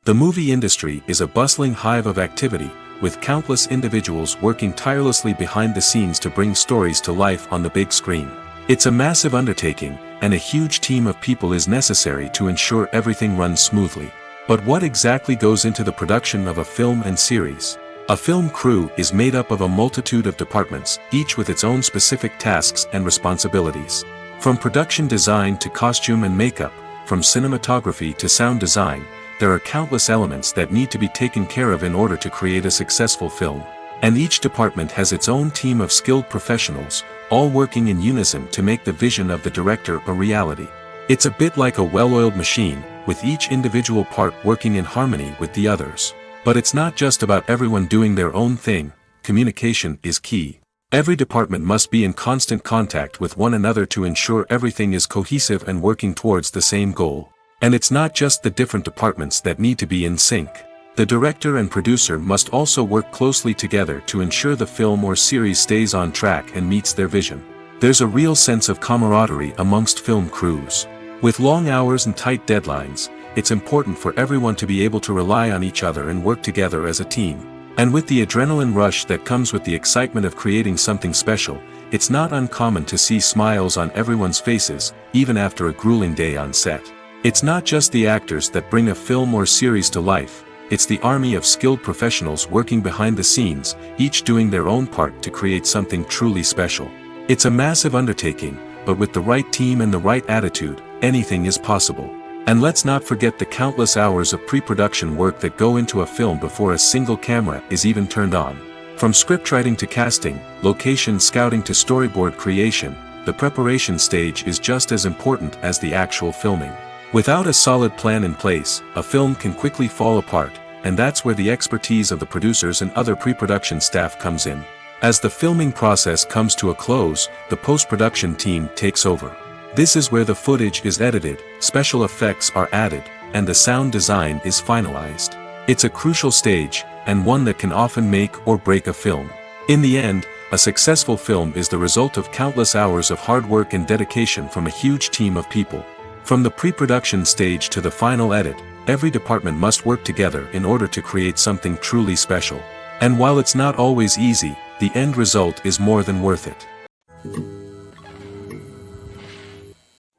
The movie industry is a bustling hive of activity, with countless individuals working tirelessly behind the scenes to bring stories to life on the big screen. It's a massive undertaking, and a huge team of people is necessary to ensure everything runs smoothly. But what exactly goes into the production of a film and series? A film crew is made up of a multitude of departments, each with its own specific tasks and responsibilities. From production design to costume and makeup, from cinematography to sound design, there are countless elements that need to be taken care of in order to create a successful film. And each department has its own team of skilled professionals, all working in unison to make the vision of the director a reality. It's a bit like a well-oiled machine, with each individual part working in harmony with the others. But it's not just about everyone doing their own thing. Communication is key. Every department must be in constant contact with one another to ensure everything is cohesive and working towards the same goal. And it's not just the different departments that need to be in sync. The director and producer must also work closely together to ensure the film or series stays on track and meets their vision. There's a real sense of camaraderie amongst film crews. With long hours and tight deadlines, it's important for everyone to be able to rely on each other and work together as a team. And with the adrenaline rush that comes with the excitement of creating something special, it's not uncommon to see smiles on everyone's faces, even after a grueling day on set. It's not just the actors that bring a film or series to life, it's the army of skilled professionals working behind the scenes, each doing their own part to create something truly special. It's a massive undertaking, but with the right team and the right attitude, anything is possible. And let's not forget the countless hours of pre-production work that go into a film before a single camera is even turned on. From scriptwriting to casting, location scouting to storyboard creation, the preparation stage is just as important as the actual filming. Without a solid plan in place, a film can quickly fall apart, and that's where the expertise of the producers and other pre-production staff comes in. As the filming process comes to a close, the post-production team takes over. This is where the footage is edited, special effects are added, and the sound design is finalized. It's a crucial stage, and one that can often make or break a film. In the end, a successful film is the result of countless hours of hard work and dedication from a huge team of people. From the pre-production stage to the final edit, every department must work together in order to create something truly special. And while it's not always easy, the end result is more than worth it.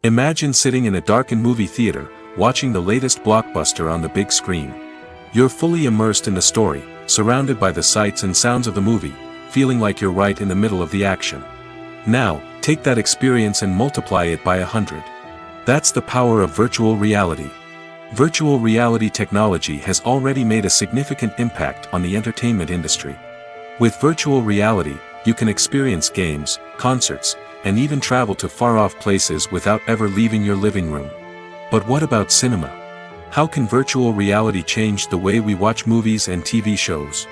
Imagine sitting in a darkened movie theater, watching the latest blockbuster on the big screen. You're fully immersed in the story, surrounded by the sights and sounds of the movie, feeling like you're right in the middle of the action. Now, take that experience and multiply it by 100. That's the power of virtual reality. Virtual reality technology has already made a significant impact on the entertainment industry. With virtual reality, you can experience games, concerts, and even travel to far-off places without ever leaving your living room. But what about cinema? How can virtual reality change the way we watch movies and TV shows?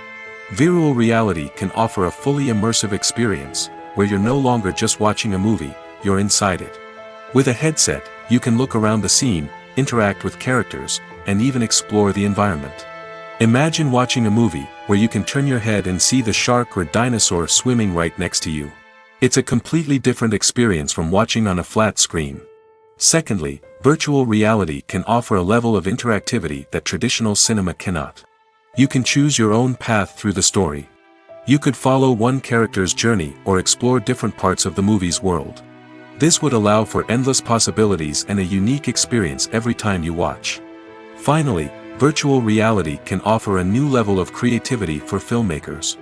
Virtual reality can offer a fully immersive experience, where you're no longer just watching a movie, you're inside it. With a headset, you can look around the scene, interact with characters, and even explore the environment. Imagine watching a movie where you can turn your head and see the shark or dinosaur swimming right next to you. It's a completely different experience from watching on a flat screen. Secondly, virtual reality can offer a level of interactivity that traditional cinema cannot. You can choose your own path through the story. You could follow one character's journey or explore different parts of the movie's world. This would allow for endless possibilities and a unique experience every time you watch. Finally, virtual reality can offer a new level of creativity for filmmakers.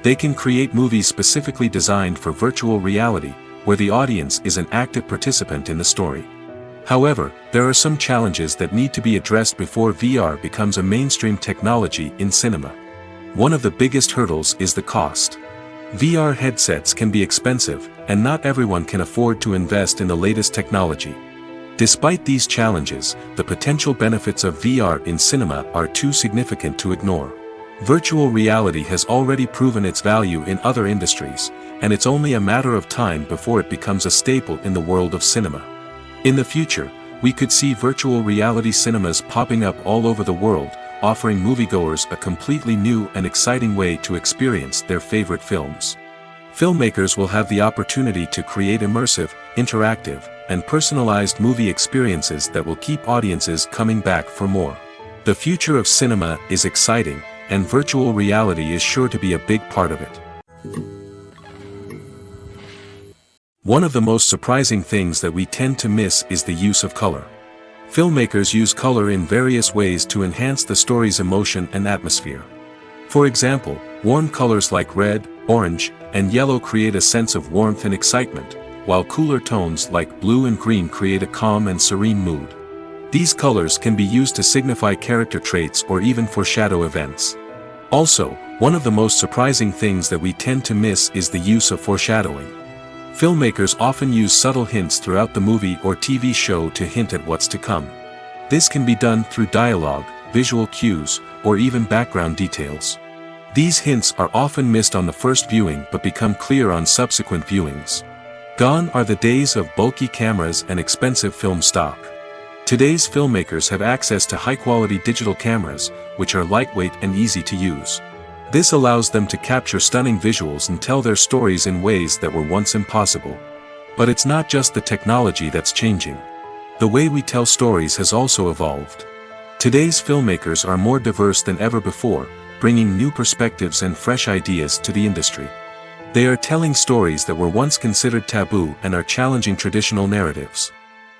They can create movies specifically designed for virtual reality, where the audience is an active participant in the story. However, there are some challenges that need to be addressed before VR becomes a mainstream technology in cinema. One of the biggest hurdles is the cost. VR headsets can be expensive, and not everyone can afford to invest in the latest technology. Despite these challenges, the potential benefits of VR in cinema are too significant to ignore. Virtual reality has already proven its value in other industries, and it's only a matter of time before it becomes a staple in the world of cinema. In the future, we could see virtual reality cinemas popping up all over the world, offering moviegoers a completely new and exciting way to experience their favorite films. Filmmakers will have the opportunity to create immersive, interactive, and personalized movie experiences that will keep audiences coming back for more. The future of cinema is exciting, and virtual reality is sure to be a big part of it. One of the most surprising things that we tend to miss is the use of color. Filmmakers use color in various ways to enhance the story's emotion and atmosphere. For example, warm colors like red, orange, and yellow create a sense of warmth and excitement, while cooler tones like blue and green create a calm and serene mood. These colors can be used to signify character traits or even foreshadow events. Also, one of the most surprising things that we tend to miss is the use of foreshadowing. Filmmakers often use subtle hints throughout the movie or TV show to hint at what's to come. This can be done through dialogue, visual cues, or even background details. These hints are often missed on the first viewing but become clear on subsequent viewings. Gone are the days of bulky cameras and expensive film stock. Today's filmmakers have access to high-quality digital cameras, which are lightweight and easy to use. This allows them to capture stunning visuals and tell their stories in ways that were once impossible. But it's not just the technology that's changing. The way we tell stories has also evolved. Today's filmmakers are more diverse than ever before, bringing new perspectives and fresh ideas to the industry. They are telling stories that were once considered taboo and are challenging traditional narratives.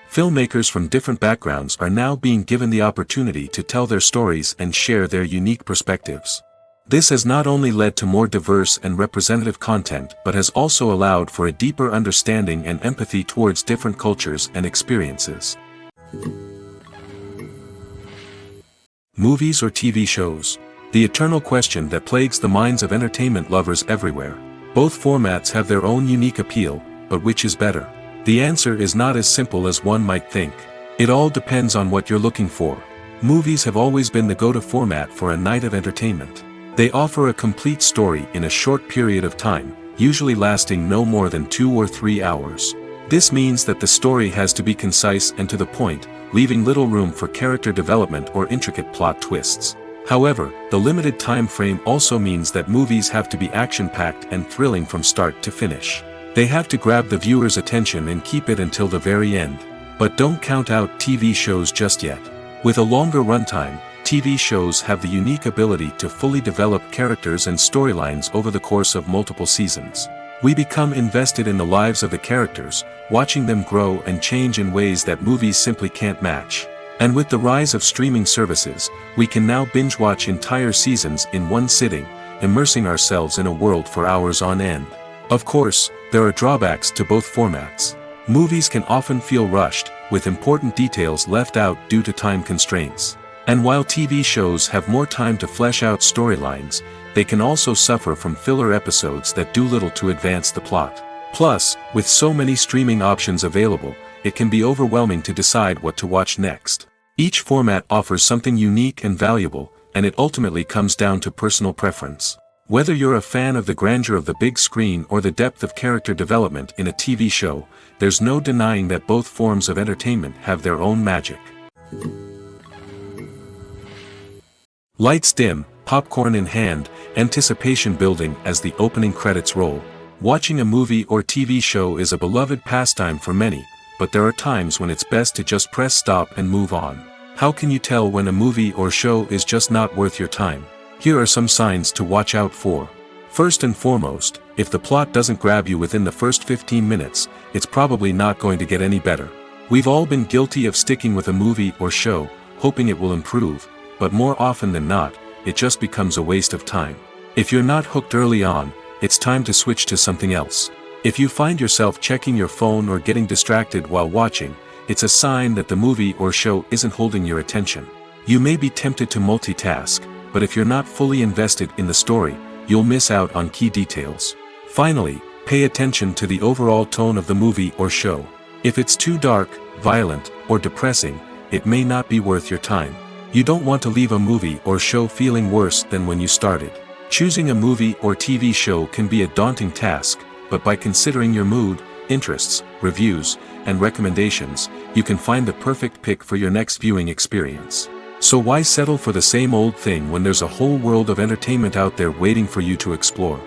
Filmmakers from different backgrounds are now being given the opportunity to tell their stories and share their unique perspectives. This has not only led to more diverse and representative content but has also allowed for a deeper understanding and empathy towards different cultures and experiences. Movies or TV shows? The eternal question that plagues the minds of entertainment lovers everywhere. Both formats have their own unique appeal, but which is better? The answer is not as simple as one might think. It all depends on what you're looking for. Movies have always been the go-to format for a night of entertainment. They offer a complete story in a short period of time, usually lasting no more than 2 or 3 hours. This means that the story has to be concise and to the point, leaving little room for character development or intricate plot twists. However, the limited time frame also means that movies have to be action-packed and thrilling from start to finish. They have to grab the viewer's attention and keep it until the very end. But don't count out TV shows just yet. With a longer runtime, TV shows have the unique ability to fully develop characters and storylines over the course of multiple seasons. We become invested in the lives of the characters, watching them grow and change in ways that movies simply can't match. And with the rise of streaming services, we can now binge-watch entire seasons in one sitting, immersing ourselves in a world for hours on end. Of course, there are drawbacks to both formats. Movies can often feel rushed, with important details left out due to time constraints. And while TV shows have more time to flesh out storylines, they can also suffer from filler episodes that do little to advance the plot. Plus, with so many streaming options available, it can be overwhelming to decide what to watch next. Each format offers something unique and valuable, and it ultimately comes down to personal preference. Whether you're a fan of the grandeur of the big screen or the depth of character development in a TV show, there's no denying that both forms of entertainment have their own magic. Lights dim, popcorn in hand, anticipation building as the opening credits roll. Watching a movie or TV show is a beloved pastime for many, but there are times when it's best to just press stop and move on. How can you tell when a movie or show is just not worth your time? Here are some signs to watch out for. First and foremost, if the plot doesn't grab you within the first 15 minutes, it's probably not going to get any better. We've all been guilty of sticking with a movie or show, hoping it will improve, but more often than not, it just becomes a waste of time. If you're not hooked early on, it's time to switch to something else. If you find yourself checking your phone or getting distracted while watching, it's a sign that the movie or show isn't holding your attention. You may be tempted to multitask, but if you're not fully invested in the story, you'll miss out on key details. Finally, pay attention to the overall tone of the movie or show. If it's too dark, violent, or depressing, it may not be worth your time. You don't want to leave a movie or show feeling worse than when you started. Choosing a movie or TV show can be a daunting task, but by considering your mood, interests, reviews, and recommendations, you can find the perfect pick for your next viewing experience. So why settle for the same old thing when there's a whole world of entertainment out there waiting for you to explore?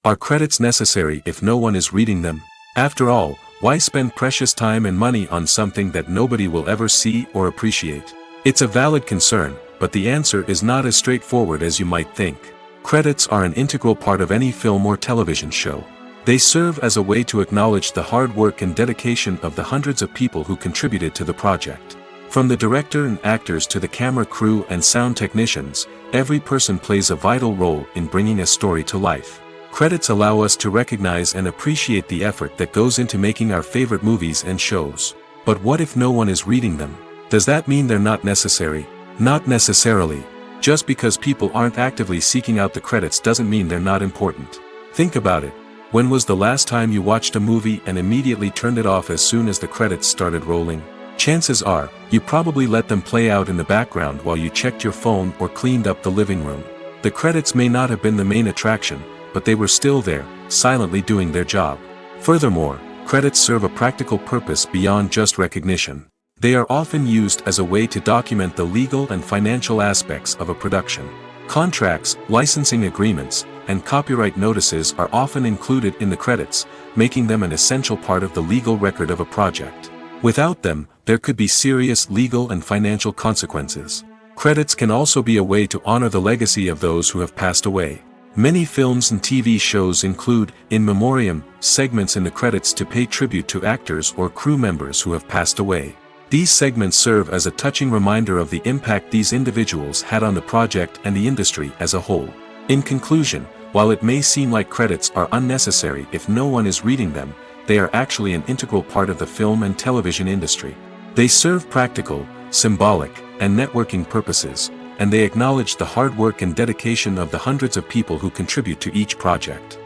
Are credits necessary if no one is reading them? After all, why spend precious time and money on something that nobody will ever see or appreciate? It's a valid concern, but the answer is not as straightforward as you might think. Credits are an integral part of any film or television show. They serve as a way to acknowledge the hard work and dedication of the hundreds of people who contributed to the project. From the director and actors to the camera crew and sound technicians, every person plays a vital role in bringing a story to life. Credits allow us to recognize and appreciate the effort that goes into making our favorite movies and shows. But what if no one is reading them? Does that mean they're not necessary? Not necessarily. Just because people aren't actively seeking out the credits doesn't mean they're not important. Think about it. When was the last time you watched a movie and immediately turned it off as soon as the credits started rolling? Chances are, you probably let them play out in the background while you checked your phone or cleaned up the living room. The credits may not have been the main attraction, but they were still there, silently doing their job. Furthermore, credits serve a practical purpose beyond just recognition. They are often used as a way to document the legal and financial aspects of a production. Contracts, licensing agreements, and copyright notices are often included in the credits, making them an essential part of the legal record of a project. Without them, there could be serious legal and financial consequences. Credits can also be a way to honor the legacy of those who have passed away. Many films and TV shows include, in memoriam, segments in the credits to pay tribute to actors or crew members who have passed away. These segments serve as a touching reminder of the impact these individuals had on the project and the industry as a whole. In conclusion, while it may seem like credits are unnecessary if no one is reading them, they are actually an integral part of the film and television industry. They serve practical, symbolic, and networking purposes, and they acknowledge the hard work and dedication of the hundreds of people who contribute to each project.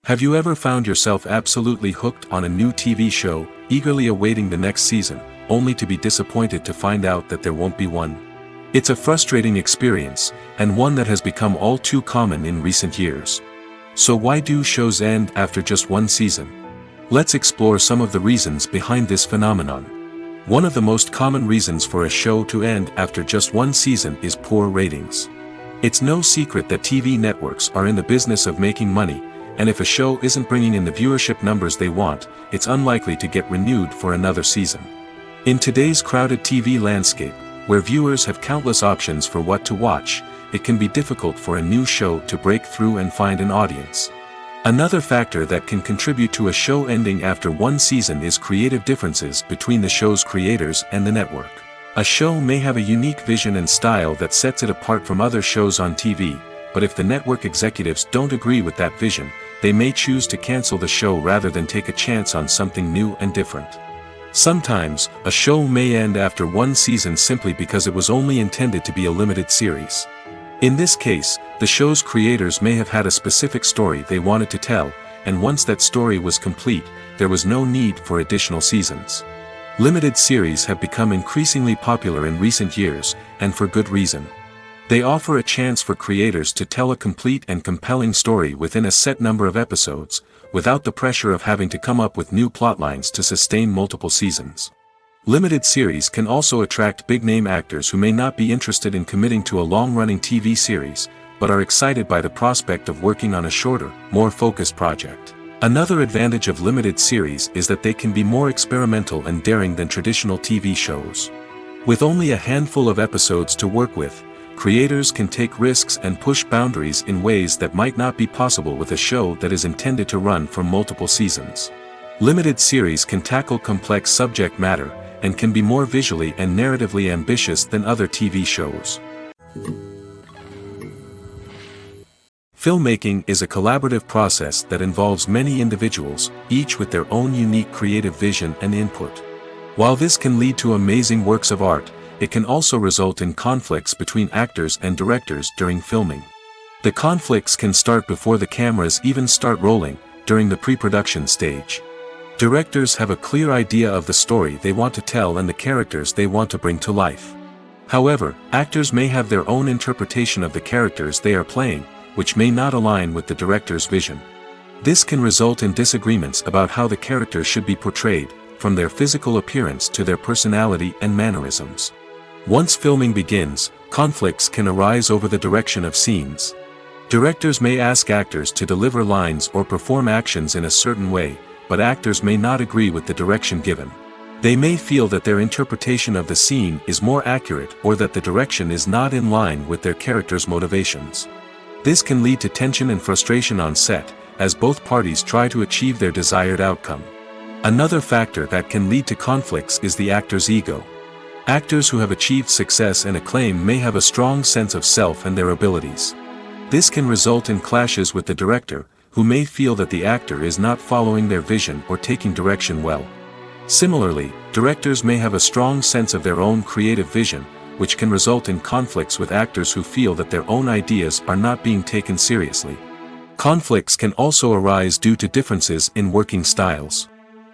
Have you ever found yourself absolutely hooked on a new TV show, eagerly awaiting the next season, only to be disappointed to find out that there won't be one? It's a frustrating experience, and one that has become all too common in recent years. So why do shows end after just one season? Let's explore some of the reasons behind this phenomenon. One of the most common reasons for a show to end after just one season is poor ratings. It's no secret that TV networks are in the business of making money, and if a show isn't bringing in the viewership numbers they want, it's unlikely to get renewed for another season. In today's crowded TV landscape, where viewers have countless options for what to watch, it can be difficult for a new show to break through and find an audience. Another factor that can contribute to a show ending after one season is creative differences between the show's creators and the network. A show may have a unique vision and style that sets it apart from other shows on TV, but if the network executives don't agree with that vision, they may choose to cancel the show rather than take a chance on something new and different. Sometimes, a show may end after one season simply because it was only intended to be a limited series. In this case, the show's creators may have had a specific story they wanted to tell, and once that story was complete, there was no need for additional seasons. Limited series have become increasingly popular in recent years, and for good reason. They offer a chance for creators to tell a complete and compelling story within a set number of episodes, without the pressure of having to come up with new plotlines to sustain multiple seasons. Limited series can also attract big-name actors who may not be interested in committing to a long-running TV series, but are excited by the prospect of working on a shorter, more focused project. Another advantage of limited series is that they can be more experimental and daring than traditional TV shows. With only a handful of episodes to work with, creators can take risks and push boundaries in ways that might not be possible with a show that is intended to run for multiple seasons. Limited series can tackle complex subject matter, and can be more visually and narratively ambitious than other TV shows. Filmmaking is a collaborative process that involves many individuals, each with their own unique creative vision and input. While this can lead to amazing works of art, it can also result in conflicts between actors and directors during filming. The conflicts can start before the cameras even start rolling, during the pre-production stage. Directors have a clear idea of the story they want to tell and the characters they want to bring to life. However, actors may have their own interpretation of the characters they are playing, which may not align with the director's vision. This can result in disagreements about how the characters should be portrayed, from their physical appearance to their personality and mannerisms. Once filming begins, conflicts can arise over the direction of scenes. Directors may ask actors to deliver lines or perform actions in a certain way, but actors may not agree with the direction given. They may feel that their interpretation of the scene is more accurate or that the direction is not in line with their character's motivations. This can lead to tension and frustration on set, as both parties try to achieve their desired outcome. Another factor that can lead to conflicts is the actor's ego. Actors who have achieved success and acclaim may have a strong sense of self and their abilities. This can result in clashes with the director, who may feel that the actor is not following their vision or taking direction well. Similarly, directors may have a strong sense of their own creative vision, which can result in conflicts with actors who feel that their own ideas are not being taken seriously. Conflicts can also arise due to differences in working styles.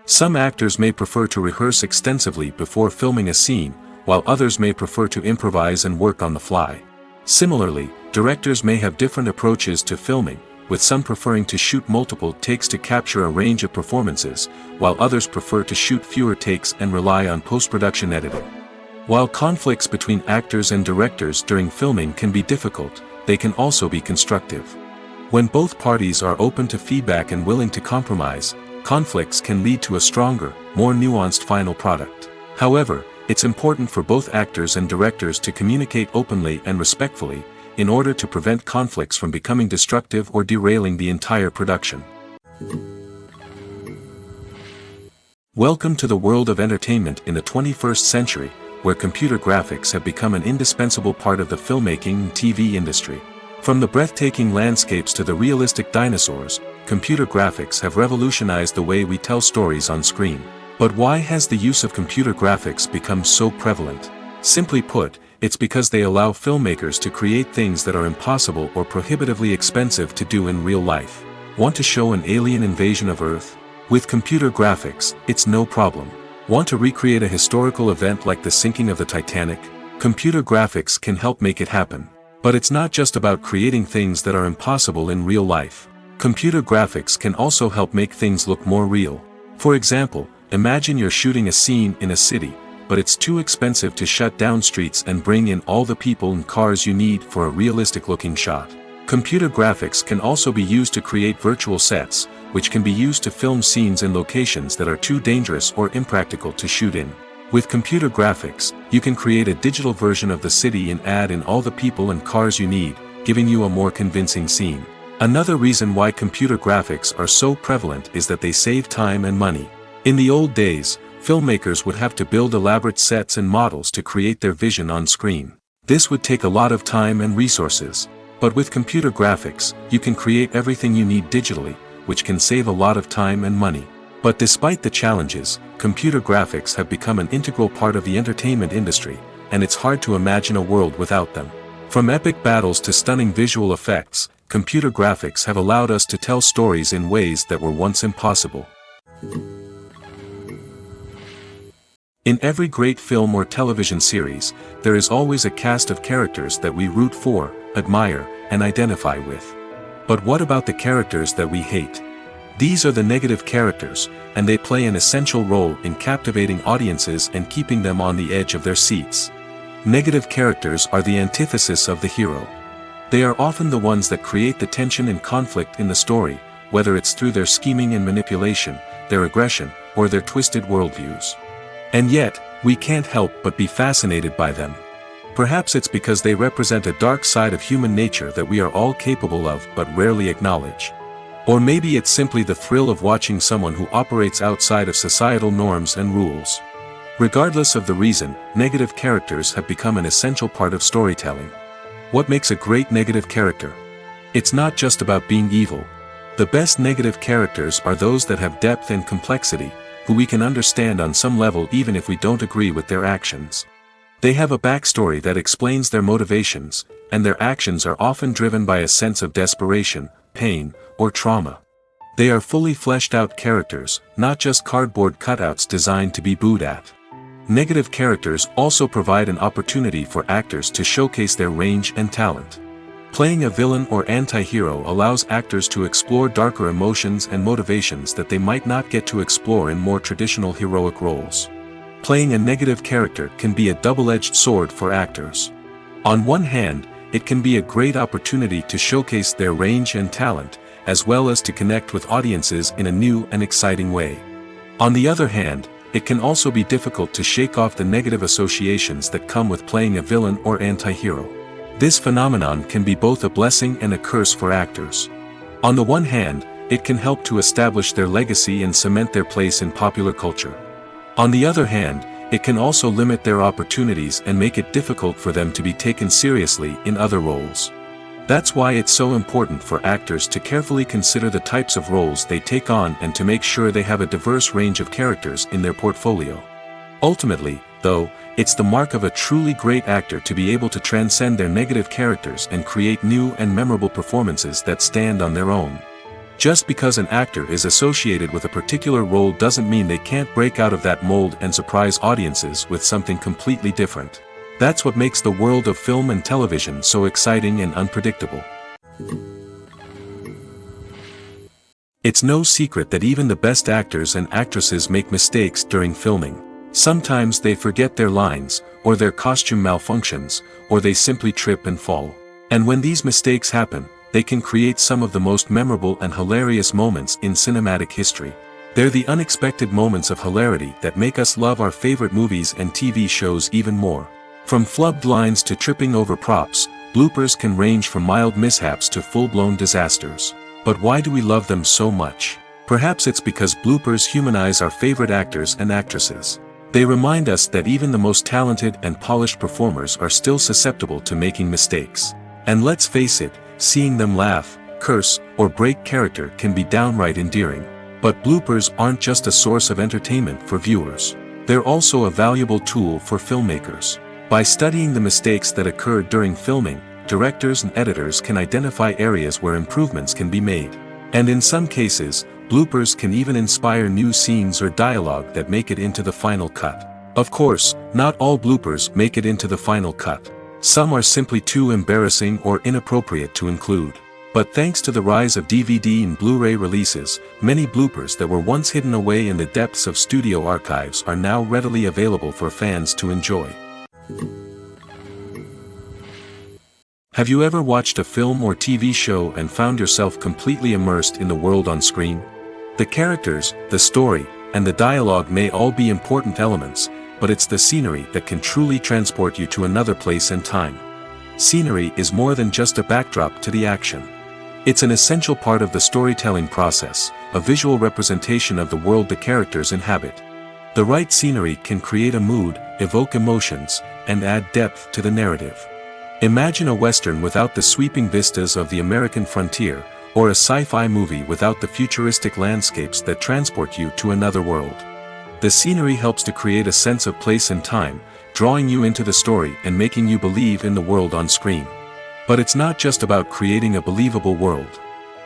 Some actors may prefer to rehearse extensively before filming a scene, while others may prefer to improvise and work on the fly. Similarly, directors may have different approaches to filming, with some preferring to shoot multiple takes to capture a range of performances, while others prefer to shoot fewer takes and rely on post-production editing. While conflicts between actors and directors during filming can be difficult, they can also be constructive. When both parties are open to feedback and willing to compromise, conflicts can lead to a stronger, more nuanced final product. However, it's important for both actors and directors to communicate openly and respectfully, in order to prevent conflicts from becoming destructive or derailing the entire production. Welcome to the world of entertainment in the 21st century, where computer graphics have become an indispensable part of the filmmaking and TV industry. From the breathtaking landscapes to the realistic dinosaurs, computer graphics have revolutionized the way we tell stories on screen. But why has the use of computer graphics become so prevalent? Simply put, it's because they allow filmmakers to create things that are impossible or prohibitively expensive to do in real life. Want to show an alien invasion of Earth? With computer graphics, it's no problem. Want to recreate a historical event like the sinking of the Titanic? Computer graphics can help make it happen. But it's not just about creating things that are impossible in real life. Computer graphics can also help make things look more real. For example, imagine you're shooting a scene in a city, but it's too expensive to shut down streets and bring in all the people and cars you need for a realistic-looking shot. Computer graphics can also be used to create virtual sets, which can be used to film scenes in locations that are too dangerous or impractical to shoot in. With computer graphics, you can create a digital version of the city and add in all the people and cars you need, giving you a more convincing scene. Another reason why computer graphics are so prevalent is that they save time and money. In the old days, filmmakers would have to build elaborate sets and models to create their vision on screen. This would take a lot of time and resources. But with computer graphics, you can create everything you need digitally, which can save a lot of time and money. But despite the challenges, computer graphics have become an integral part of the entertainment industry, and it's hard to imagine a world without them. From epic battles to stunning visual effects, computer graphics have allowed us to tell stories in ways that were once impossible. In every great film or television series, there is always a cast of characters that we root for, admire, and identify with. But what about the characters that we hate? These are the negative characters, and they play an essential role in captivating audiences and keeping them on the edge of their seats. Negative characters are the antithesis of the hero. They are often the ones that create the tension and conflict in the story, whether it's through their scheming and manipulation, their aggression, or their twisted worldviews. And yet, we can't help but be fascinated by them. Perhaps it's because they represent a dark side of human nature that we are all capable of but rarely acknowledge. Or maybe it's simply the thrill of watching someone who operates outside of societal norms and rules. Regardless of the reason, negative characters have become an essential part of storytelling. What makes a great negative character? It's not just about being evil. The best negative characters are those that have depth and complexity, who we can understand on some level even if we don't agree with their actions. They have a backstory that explains their motivations, and their actions are often driven by a sense of desperation, pain, or trauma. They are fully fleshed out characters, not just cardboard cutouts designed to be booed at. Negative characters also provide an opportunity for actors to showcase their range and talent. Playing a villain or anti-hero allows actors to explore darker emotions and motivations that they might not get to explore in more traditional heroic roles. Playing a negative character can be a double-edged sword for actors. On one hand, it can be a great opportunity to showcase their range and talent, as well as to connect with audiences in a new and exciting way. On the other hand, it can also be difficult to shake off the negative associations that come with playing a villain or anti-hero. This phenomenon can be both a blessing and a curse for actors. On the one hand, it can help to establish their legacy and cement their place in popular culture. On the other hand, it can also limit their opportunities and make it difficult for them to be taken seriously in other roles. That's why it's so important for actors to carefully consider the types of roles they take on and to make sure they have a diverse range of characters in their portfolio. Ultimately, though, it's the mark of a truly great actor to be able to transcend their negative characters and create new and memorable performances that stand on their own. Just because an actor is associated with a particular role doesn't mean they can't break out of that mold and surprise audiences with something completely different. That's what makes the world of film and television so exciting and unpredictable. It's no secret that even the best actors and actresses make mistakes during filming. Sometimes they forget their lines, or their costume malfunctions, or they simply trip and fall. And when these mistakes happen, they can create some of the most memorable and hilarious moments in cinematic history. They're the unexpected moments of hilarity that make us love our favorite movies and TV shows even more. From flubbed lines to tripping over props, bloopers can range from mild mishaps to full-blown disasters. But why do we love them so much? Perhaps it's because bloopers humanize our favorite actors and actresses. They remind us that even the most talented and polished performers are still susceptible to making mistakes. And let's face it, seeing them laugh, curse, or break character can be downright endearing. But bloopers aren't just a source of entertainment for viewers. They're also a valuable tool for filmmakers. By studying the mistakes that occurred during filming, directors and editors can identify areas where improvements can be made. And in some cases, bloopers can even inspire new scenes or dialogue that make it into the final cut. Of course, not all bloopers make it into the final cut. Some are simply too embarrassing or inappropriate to include. But thanks to the rise of DVD and Blu-ray releases, many bloopers that were once hidden away in the depths of studio archives are now readily available for fans to enjoy. Have you ever watched a film or TV show and found yourself completely immersed in the world on screen? The characters, the story, and the dialogue may all be important elements, but it's the scenery that can truly transport you to another place and time. Scenery is more than just a backdrop to the action. It's an essential part of the storytelling process, a visual representation of the world the characters inhabit. The right scenery can create a mood, evoke emotions, and add depth to the narrative. Imagine a Western without the sweeping vistas of the American frontier, or a sci-fi movie without the futuristic landscapes that transport you to another world. The scenery helps to create a sense of place and time, drawing you into the story and making you believe in the world on screen. But it's not just about creating a believable world.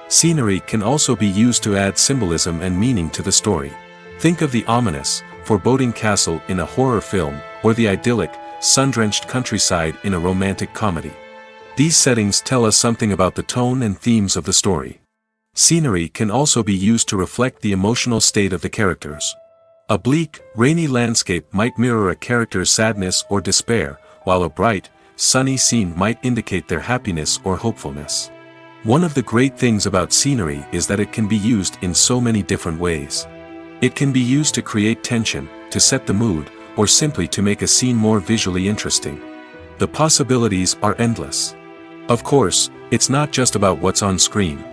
Scenery can also be used to add symbolism and meaning to the story. Think of the ominous, foreboding castle in a horror film, or the idyllic, sun-drenched countryside in a romantic comedy. These settings tell us something about the tone and themes of the story. Scenery can also be used to reflect the emotional state of the characters. A bleak, rainy landscape might mirror a character's sadness or despair, while a bright, sunny scene might indicate their happiness or hopefulness. One of the great things about scenery is that it can be used in so many different ways. It can be used to create tension, to set the mood, or simply to make a scene more visually interesting. The possibilities are endless. Of course, it's not just about what's on screen.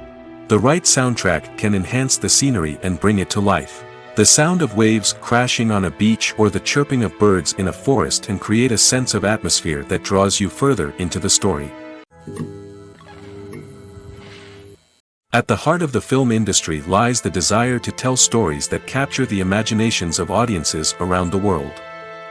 The right soundtrack can enhance the scenery and bring it to life. The sound of waves crashing on a beach or the chirping of birds in a forest can create a sense of atmosphere that draws you further into the story. At the heart of the film industry lies the desire to tell stories that capture the imaginations of audiences around the world.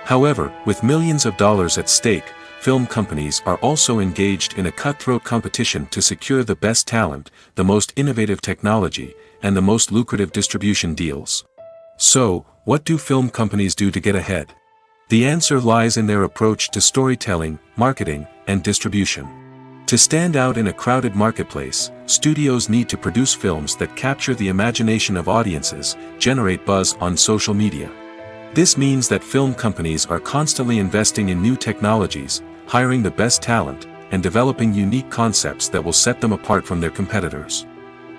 However, with millions of dollars at stake, film companies are also engaged in a cutthroat competition to secure the best talent, the most innovative technology, and the most lucrative distribution deals. So, what do film companies do to get ahead? The answer lies in their approach to storytelling, marketing, and distribution. To stand out in a crowded marketplace, studios need to produce films that capture the imagination of audiences, generate buzz on social media. This means that film companies are constantly investing in new technologies, hiring the best talent, and developing unique concepts that will set them apart from their competitors.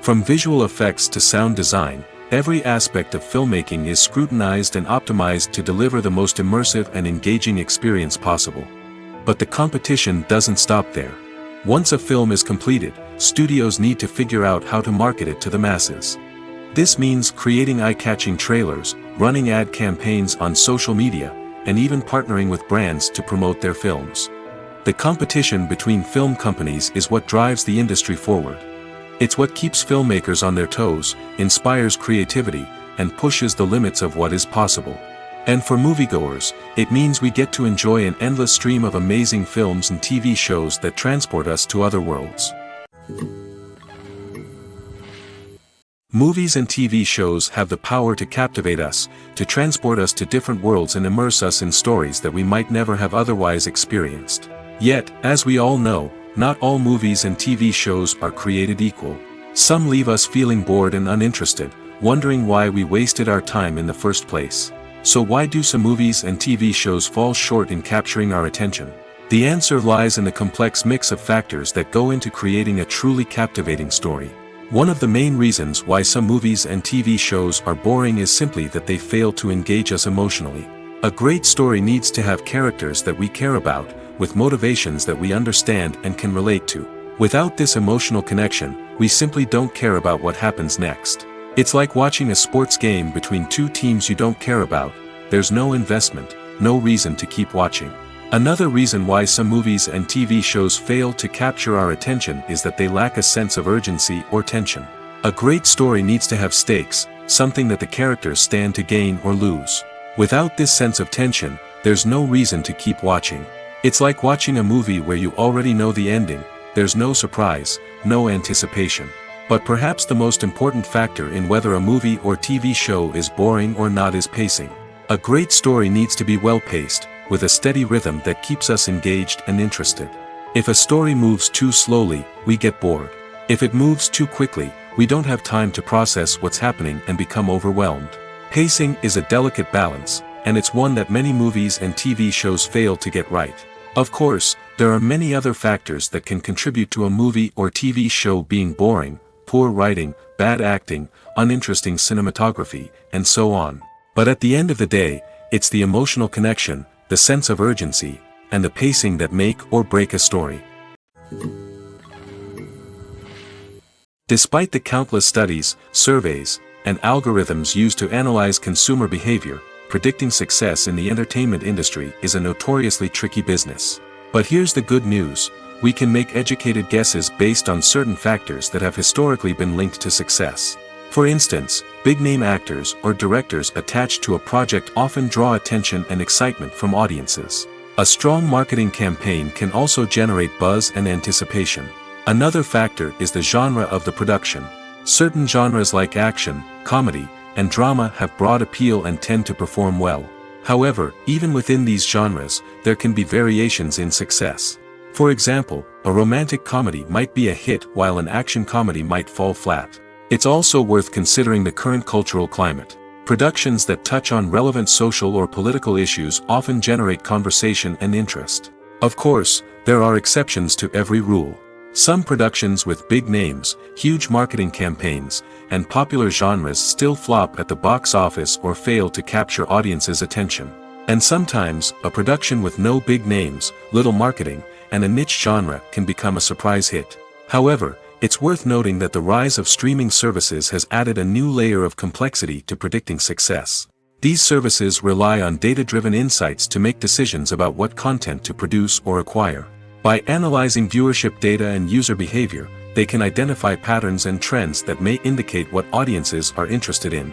From visual effects to sound design, every aspect of filmmaking is scrutinized and optimized to deliver the most immersive and engaging experience possible. But the competition doesn't stop there. Once a film is completed, studios need to figure out how to market it to the masses. This means creating eye-catching trailers, running ad campaigns on social media, and even partnering with brands to promote their films. The competition between film companies is what drives the industry forward. It's what keeps filmmakers on their toes, inspires creativity, and pushes the limits of what is possible. And for moviegoers, it means we get to enjoy an endless stream of amazing films and TV shows that transport us to other worlds. Movies and TV shows have the power to captivate us, to transport us to different worlds and immerse us in stories that we might never have otherwise experienced. Yet, as we all know, not all movies and TV shows are created equal. Some leave us feeling bored and uninterested, wondering why we wasted our time in the first place. So why do some movies and TV shows fall short in capturing our attention? The answer lies in the complex mix of factors that go into creating a truly captivating story. One of the main reasons why some movies and TV shows are boring is simply that they fail to engage us emotionally. A great story needs to have characters that we care about, with motivations that we understand and can relate to. Without this emotional connection, we simply don't care about what happens next. It's like watching a sports game between two teams you don't care about. There's no investment, no reason to keep watching. Another reason why some movies and TV shows fail to capture our attention is that they lack a sense of urgency or tension. A great story needs to have stakes, something that the characters stand to gain or lose. Without this sense of tension, there's no reason to keep watching. It's like watching a movie where you already know the ending. There's no surprise, no anticipation. But perhaps the most important factor in whether a movie or TV show is boring or not is pacing. A great story needs to be well-paced, with a steady rhythm that keeps us engaged and interested. If a story moves too slowly, we get bored. If it moves too quickly, we don't have time to process what's happening and become overwhelmed. Pacing is a delicate balance, and it's one that many movies and TV shows fail to get right. Of course, there are many other factors that can contribute to a movie or TV show being boring: poor writing, bad acting, uninteresting cinematography, and so on. But at the end of the day, it's the emotional connection, the sense of urgency, and the pacing that make or break a story. Despite the countless studies, surveys, and algorithms used to analyze consumer behavior, predicting success in the entertainment industry is a notoriously tricky business. But here's the good news: we can make educated guesses based on certain factors that have historically been linked to success. For instance, big-name actors or directors attached to a project often draw attention and excitement from audiences. A strong marketing campaign can also generate buzz and anticipation. Another factor is the genre of the production. Certain genres like action, comedy, and drama have broad appeal and tend to perform well. However, even within these genres, there can be variations in success. For example, a romantic comedy might be a hit while an action comedy might fall flat. It's also worth considering the current cultural climate. Productions that touch on relevant social or political issues often generate conversation and interest. Of course, there are exceptions to every rule. Some productions with big names, huge marketing campaigns, and popular genres still flop at the box office or fail to capture audiences' attention. And sometimes, a production with no big names, little marketing, and a niche genre can become a surprise hit. However, it's worth noting that the rise of streaming services has added a new layer of complexity to predicting success. These services rely on data-driven insights to make decisions about what content to produce or acquire. By analyzing viewership data and user behavior, they can identify patterns and trends that may indicate what audiences are interested in.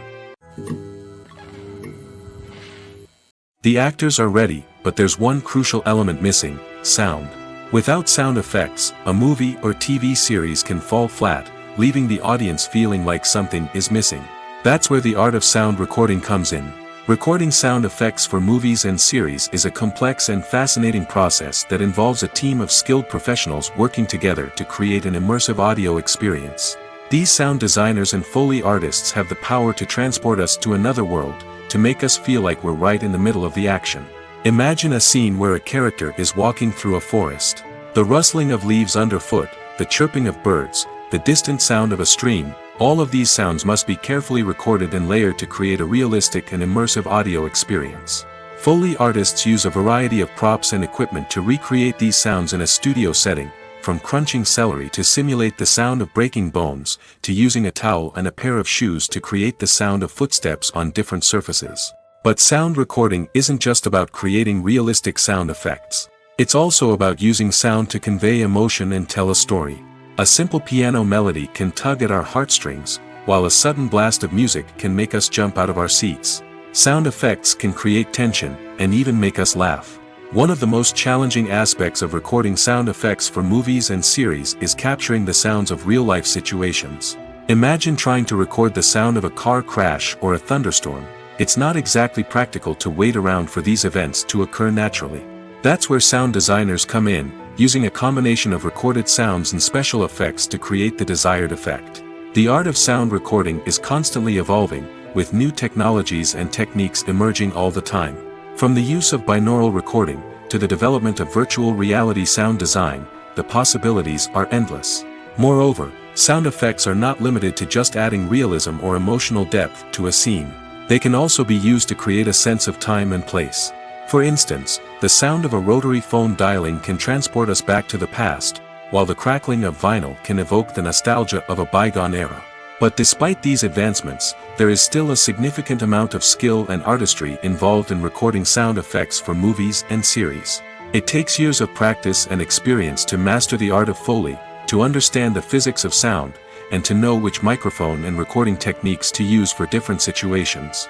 The actors are ready, but there's one crucial element missing: sound. Without sound effects, a movie or TV series can fall flat, leaving the audience feeling like something is missing. That's where the art of sound recording comes in. Recording sound effects for movies and series is a complex and fascinating process that involves a team of skilled professionals working together to create an immersive audio experience. These sound designers and Foley artists have the power to transport us to another world, to make us feel like we're right in the middle of the action. Imagine a scene where a character is walking through a forest. The rustling of leaves underfoot, the chirping of birds, the distant sound of a stream, all of these sounds must be carefully recorded and layered to create a realistic and immersive audio experience. Foley artists use a variety of props and equipment to recreate these sounds in a studio setting, from crunching celery to simulate the sound of breaking bones, to using a towel and a pair of shoes to create the sound of footsteps on different surfaces. But sound recording isn't just about creating realistic sound effects. It's also about using sound to convey emotion and tell a story. A simple piano melody can tug at our heartstrings, while a sudden blast of music can make us jump out of our seats. Sound effects can create tension, and even make us laugh. One of the most challenging aspects of recording sound effects for movies and series is capturing the sounds of real-life situations. Imagine trying to record the sound of a car crash or a thunderstorm. It's not exactly practical to wait around for these events to occur naturally. That's where sound designers come in, using a combination of recorded sounds and special effects to create the desired effect. The art of sound recording is constantly evolving, with new technologies and techniques emerging all the time. From the use of binaural recording, to the development of virtual reality sound design, the possibilities are endless. Moreover, sound effects are not limited to just adding realism or emotional depth to a scene. They can also be used to create a sense of time and place. For instance, the sound of a rotary phone dialing can transport us back to the past, while the crackling of vinyl can evoke the nostalgia of a bygone era. But despite these advancements, there is still a significant amount of skill and artistry involved in recording sound effects for movies and series. It takes years of practice and experience to master the art of Foley, to understand the physics of sound, and to know which microphone and recording techniques to use for different situations.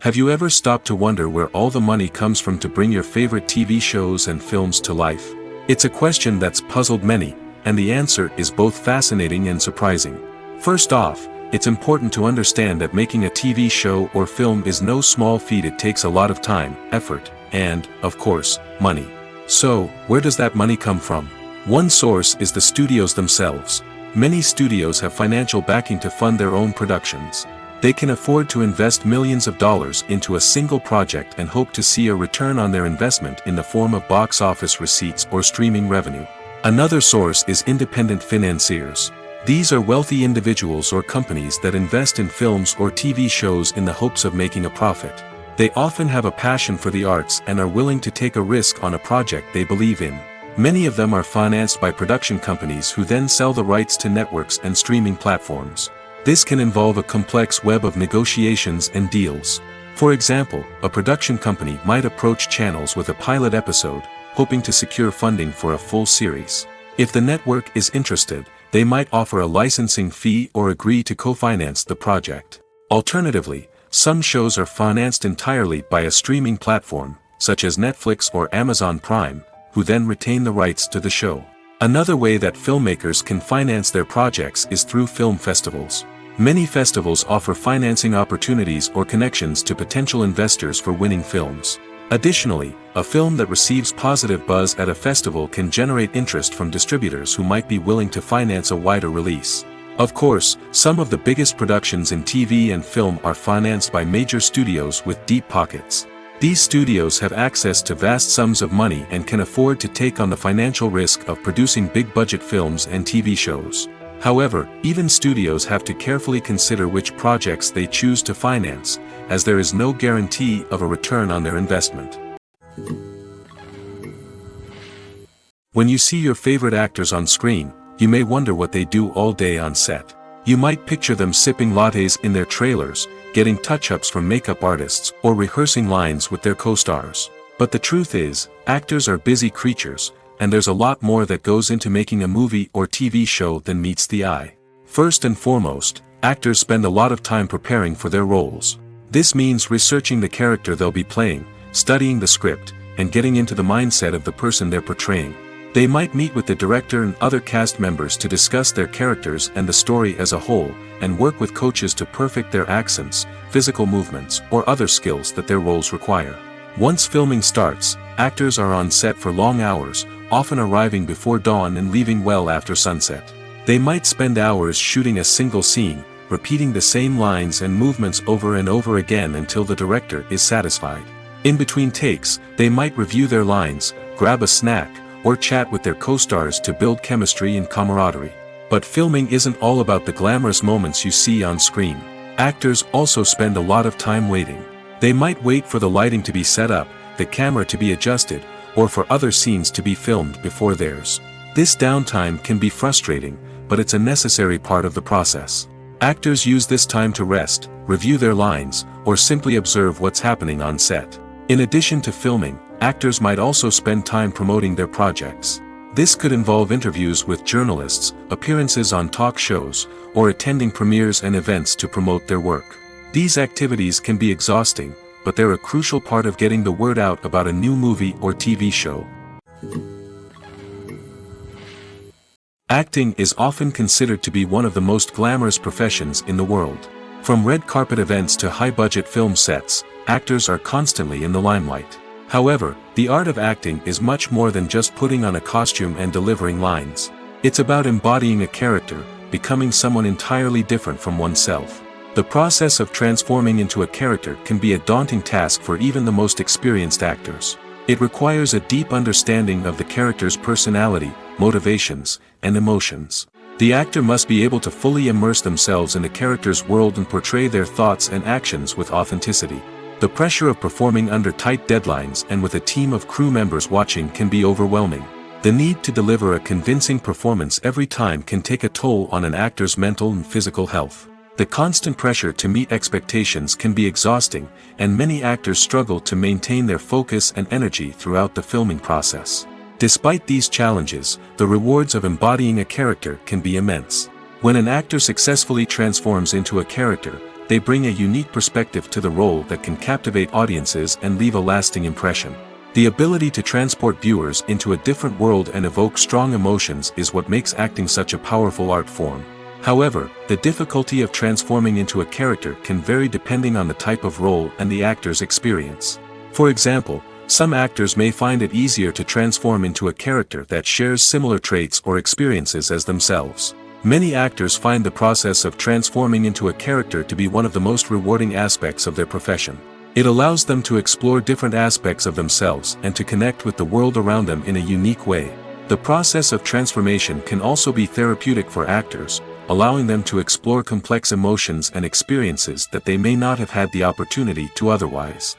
Have you ever stopped to wonder where all the money comes from to bring your favorite TV shows and films to life? It's a question that's puzzled many, and the answer is both fascinating and surprising. First off, it's important to understand that making a TV show or film is no small feat. It takes a lot of time, effort, and, of course, money. So, where does that money come from? One source is the studios themselves. Many studios have financial backing to fund their own productions. They can afford to invest millions of dollars into a single project and hope to see a return on their investment in the form of box office receipts or streaming revenue. Another source is independent financiers. These are wealthy individuals or companies that invest in films or TV shows in the hopes of making a profit. They often have a passion for the arts and are willing to take a risk on a project they believe in. Many of them are financed by production companies who then sell the rights to networks and streaming platforms. This can involve a complex web of negotiations and deals. For example, a production company might approach channels with a pilot episode, hoping to secure funding for a full series. If the network is interested, they might offer a licensing fee or agree to co-finance the project. Alternatively, some shows are financed entirely by a streaming platform, such as Netflix or Amazon Prime, who then retain the rights to the show. Another way that filmmakers can finance their projects is through film festivals. Many festivals offer financing opportunities or connections to potential investors for winning films. Additionally, a film that receives positive buzz at a festival can generate interest from distributors who might be willing to finance a wider release. Of course, some of the biggest productions in TV and film are financed by major studios with deep pockets. These studios have access to vast sums of money and can afford to take on the financial risk of producing big-budget films and TV shows. However, even studios have to carefully consider which projects they choose to finance, as there is no guarantee of a return on their investment. When you see your favorite actors on screen, you may wonder what they do all day on set. You might picture them sipping lattes in their trailers, getting touch-ups from makeup artists, or rehearsing lines with their co-stars. But the truth is, actors are busy creatures, and there's a lot more that goes into making a movie or TV show than meets the eye. First and foremost, actors spend a lot of time preparing for their roles. This means researching the character they'll be playing, studying the script, and getting into the mindset of the person they're portraying. They might meet with the director and other cast members to discuss their characters and the story as a whole, and work with coaches to perfect their accents, physical movements, or other skills that their roles require. Once filming starts, actors are on set for long hours, often arriving before dawn and leaving well after sunset. They might spend hours shooting a single scene, repeating the same lines and movements over and over again until the director is satisfied. In between takes, they might review their lines, grab a snack, or chat with their co-stars to build chemistry and camaraderie. But filming isn't all about the glamorous moments you see on screen. Actors also spend a lot of time waiting. They might wait for the lighting to be set up, the camera to be adjusted, or for other scenes to be filmed before theirs. This downtime can be frustrating, but it's a necessary part of the process. Actors use this time to rest, review their lines, or simply observe what's happening on set. In addition to filming, actors might also spend time promoting their projects. This could involve interviews with journalists, appearances on talk shows, or attending premieres and events to promote their work. These activities can be exhausting, but they're a crucial part of getting the word out about a new movie or TV show. Acting is often considered to be one of the most glamorous professions in the world. From red carpet events to high-budget film sets, actors are constantly in the limelight. However, the art of acting is much more than just putting on a costume and delivering lines. It's about embodying a character, becoming someone entirely different from oneself. The process of transforming into a character can be a daunting task for even the most experienced actors. It requires a deep understanding of the character's personality, motivations, and emotions. The actor must be able to fully immerse themselves in the character's world and portray their thoughts and actions with authenticity. The pressure of performing under tight deadlines and with a team of crew members watching can be overwhelming. The need to deliver a convincing performance every time can take a toll on an actor's mental and physical health. The constant pressure to meet expectations can be exhausting, and many actors struggle to maintain their focus and energy throughout the filming process. Despite these challenges, the rewards of embodying a character can be immense. When an actor successfully transforms into a character, they bring a unique perspective to the role that can captivate audiences and leave a lasting impression. The ability to transport viewers into a different world and evoke strong emotions is what makes acting such a powerful art form. However, the difficulty of transforming into a character can vary depending on the type of role and the actor's experience. For example, some actors may find it easier to transform into a character that shares similar traits or experiences as themselves. Many actors find the process of transforming into a character to be one of the most rewarding aspects of their profession. It allows them to explore different aspects of themselves and to connect with the world around them in a unique way. The process of transformation can also be therapeutic for actors, allowing them to explore complex emotions and experiences that they may not have had the opportunity to otherwise.